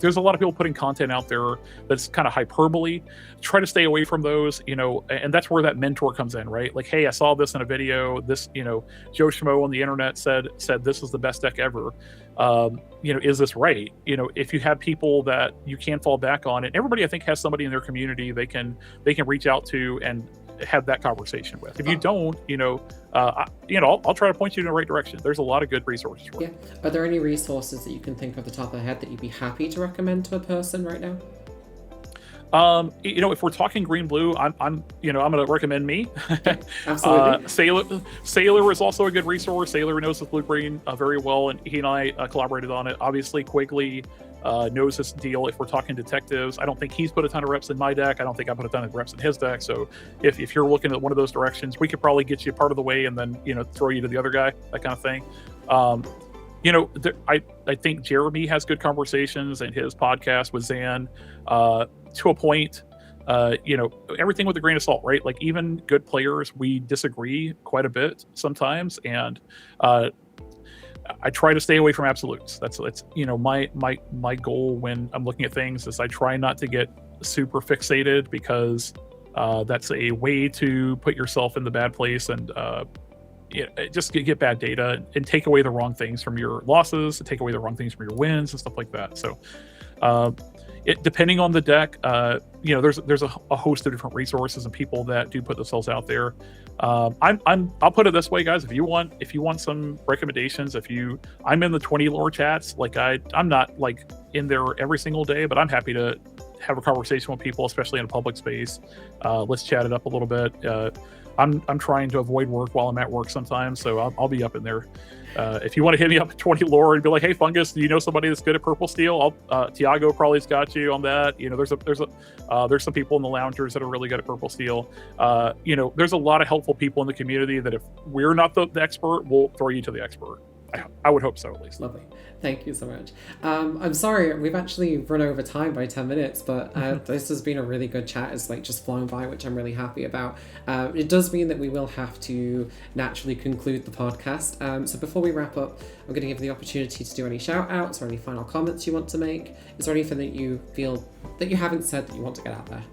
There's a lot of people putting content out there that's kind of hyperbole. Try to stay away from those, and that's where that mentor comes in, right? Like, hey, I saw this in a video. This, Joe Schmo on the internet said this is the best deck ever. Is this right? If you have people that you can fall back on, and everybody I think has somebody in their community they can reach out to and have that conversation with. If you don't, I'll try to point you in the right direction. There's a lot of good resources for it. Are there any resources that you can think of the top of the head that you'd be happy to recommend to a person right now? If we're talking green blue, I'm going to recommend me. Absolutely. Sailor is also a good resource. Sailor knows the blue green very well, and he and I collaborated on it. Obviously, Quigley knows this deal. If we're talking detectives, I don't think he's put a ton of reps in my deck. I don't think I put a ton of reps in his deck. So if you're looking at one of those directions, we could probably get you part of the way and then throw you to the other guy, that kind of thing. I think Jeremy has good conversations in his podcast with Zan to a point. Everything with a grain of salt, right? Like, even good players, we disagree quite a bit sometimes, and I try to stay away from absolutes. That's my goal when I'm looking at things is I try not to get super fixated, because that's a way to put yourself in the bad place and just get bad data and take away the wrong things from your losses, and take away the wrong things from your wins and stuff like that. So depending on the deck, there's a host of different resources and people that do put themselves out there. I'll put it this way, guys. If you want some recommendations, I'm in the 20 lore chats. Like I'm not like in there every single day, but I'm happy to have a conversation with people, especially in a public space. Let's chat it up a little bit. I'm trying to avoid work while I'm at work sometimes, so I'll be up in there. If you want to hit me up at 20 lore and be like, hey Fungus, do you know somebody that's good at purple steel? Tiago probably's got you on that. There's some people in the loungers that are really good at purple steel. There's a lot of helpful people in the community that if we're not the expert, we'll throw you to the expert. I would hope so, at least. Lovely. Thank you so much. I'm sorry, we've actually run over time by 10 minutes, but this has been a really good chat. It's like just flown by, which I'm really happy about. It does mean that we will have to naturally conclude the podcast. So before we wrap up, I'm going to give you the opportunity to do any shout outs or any final comments you want to make. Is there anything that you feel that you haven't said that you want to get out there?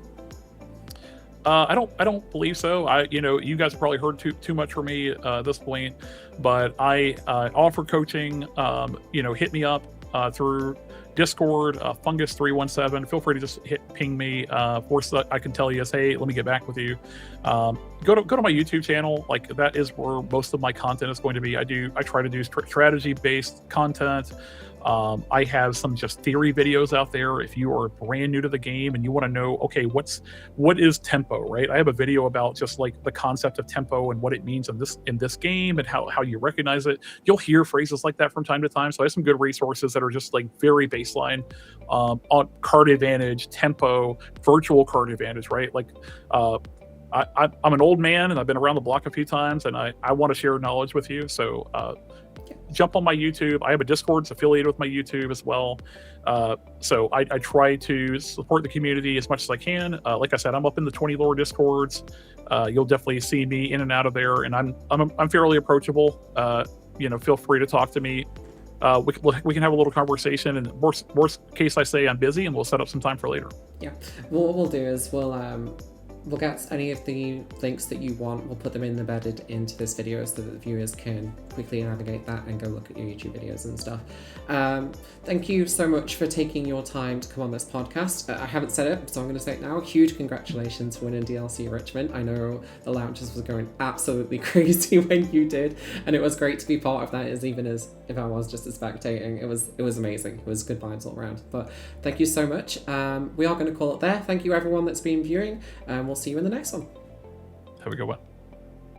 I don't believe so. You guys have probably heard too much from me at this point, but I offer coaching. Hit me up through Discord, Fungus317. Feel free to just ping me. I can tell you is, hey, let me get back with you. Go to my YouTube channel. Like that is where most of my content is going to be. I try to do strategy based content. I have some just theory videos out there. If you are brand new to the game and you want to know, okay, what is tempo, right? I have a video about just like the concept of tempo and what it means in this game and how you recognize it. You'll hear phrases like that from time to time. So I have some good resources that are just like very baseline on card advantage, tempo, virtual card advantage, right? Like I'm an old man and I've been around the block a few times, and I want to share knowledge with you. So jump on my YouTube. I have a Discord that's affiliated with my YouTube as well. So I try to support the community as much as I can. Like I said, I'm up in the 20 lore Discords. You'll definitely see me in and out of there, and I'm fairly approachable. Feel free to talk to me. We can have a little conversation, and worst case I say I'm busy, and we'll set up some time for later. Yeah, what we'll do is we'll get any of the links that you want. We'll put them embedded into this video so that the viewers can quickly navigate that and go look at your YouTube videos and stuff. Thank you so much for taking your time to come on this podcast. I haven't said it, so I'm going to say it now. Huge congratulations for winning DLC Richmond. I know the lounges was going absolutely crazy when you did, and it was great to be part of that, even as if I was just spectating. It was amazing. It was good vibes all around. But thank you so much. We are going to call it there. Thank you everyone that's been viewing, and we'll see you in the next one. Have a good one.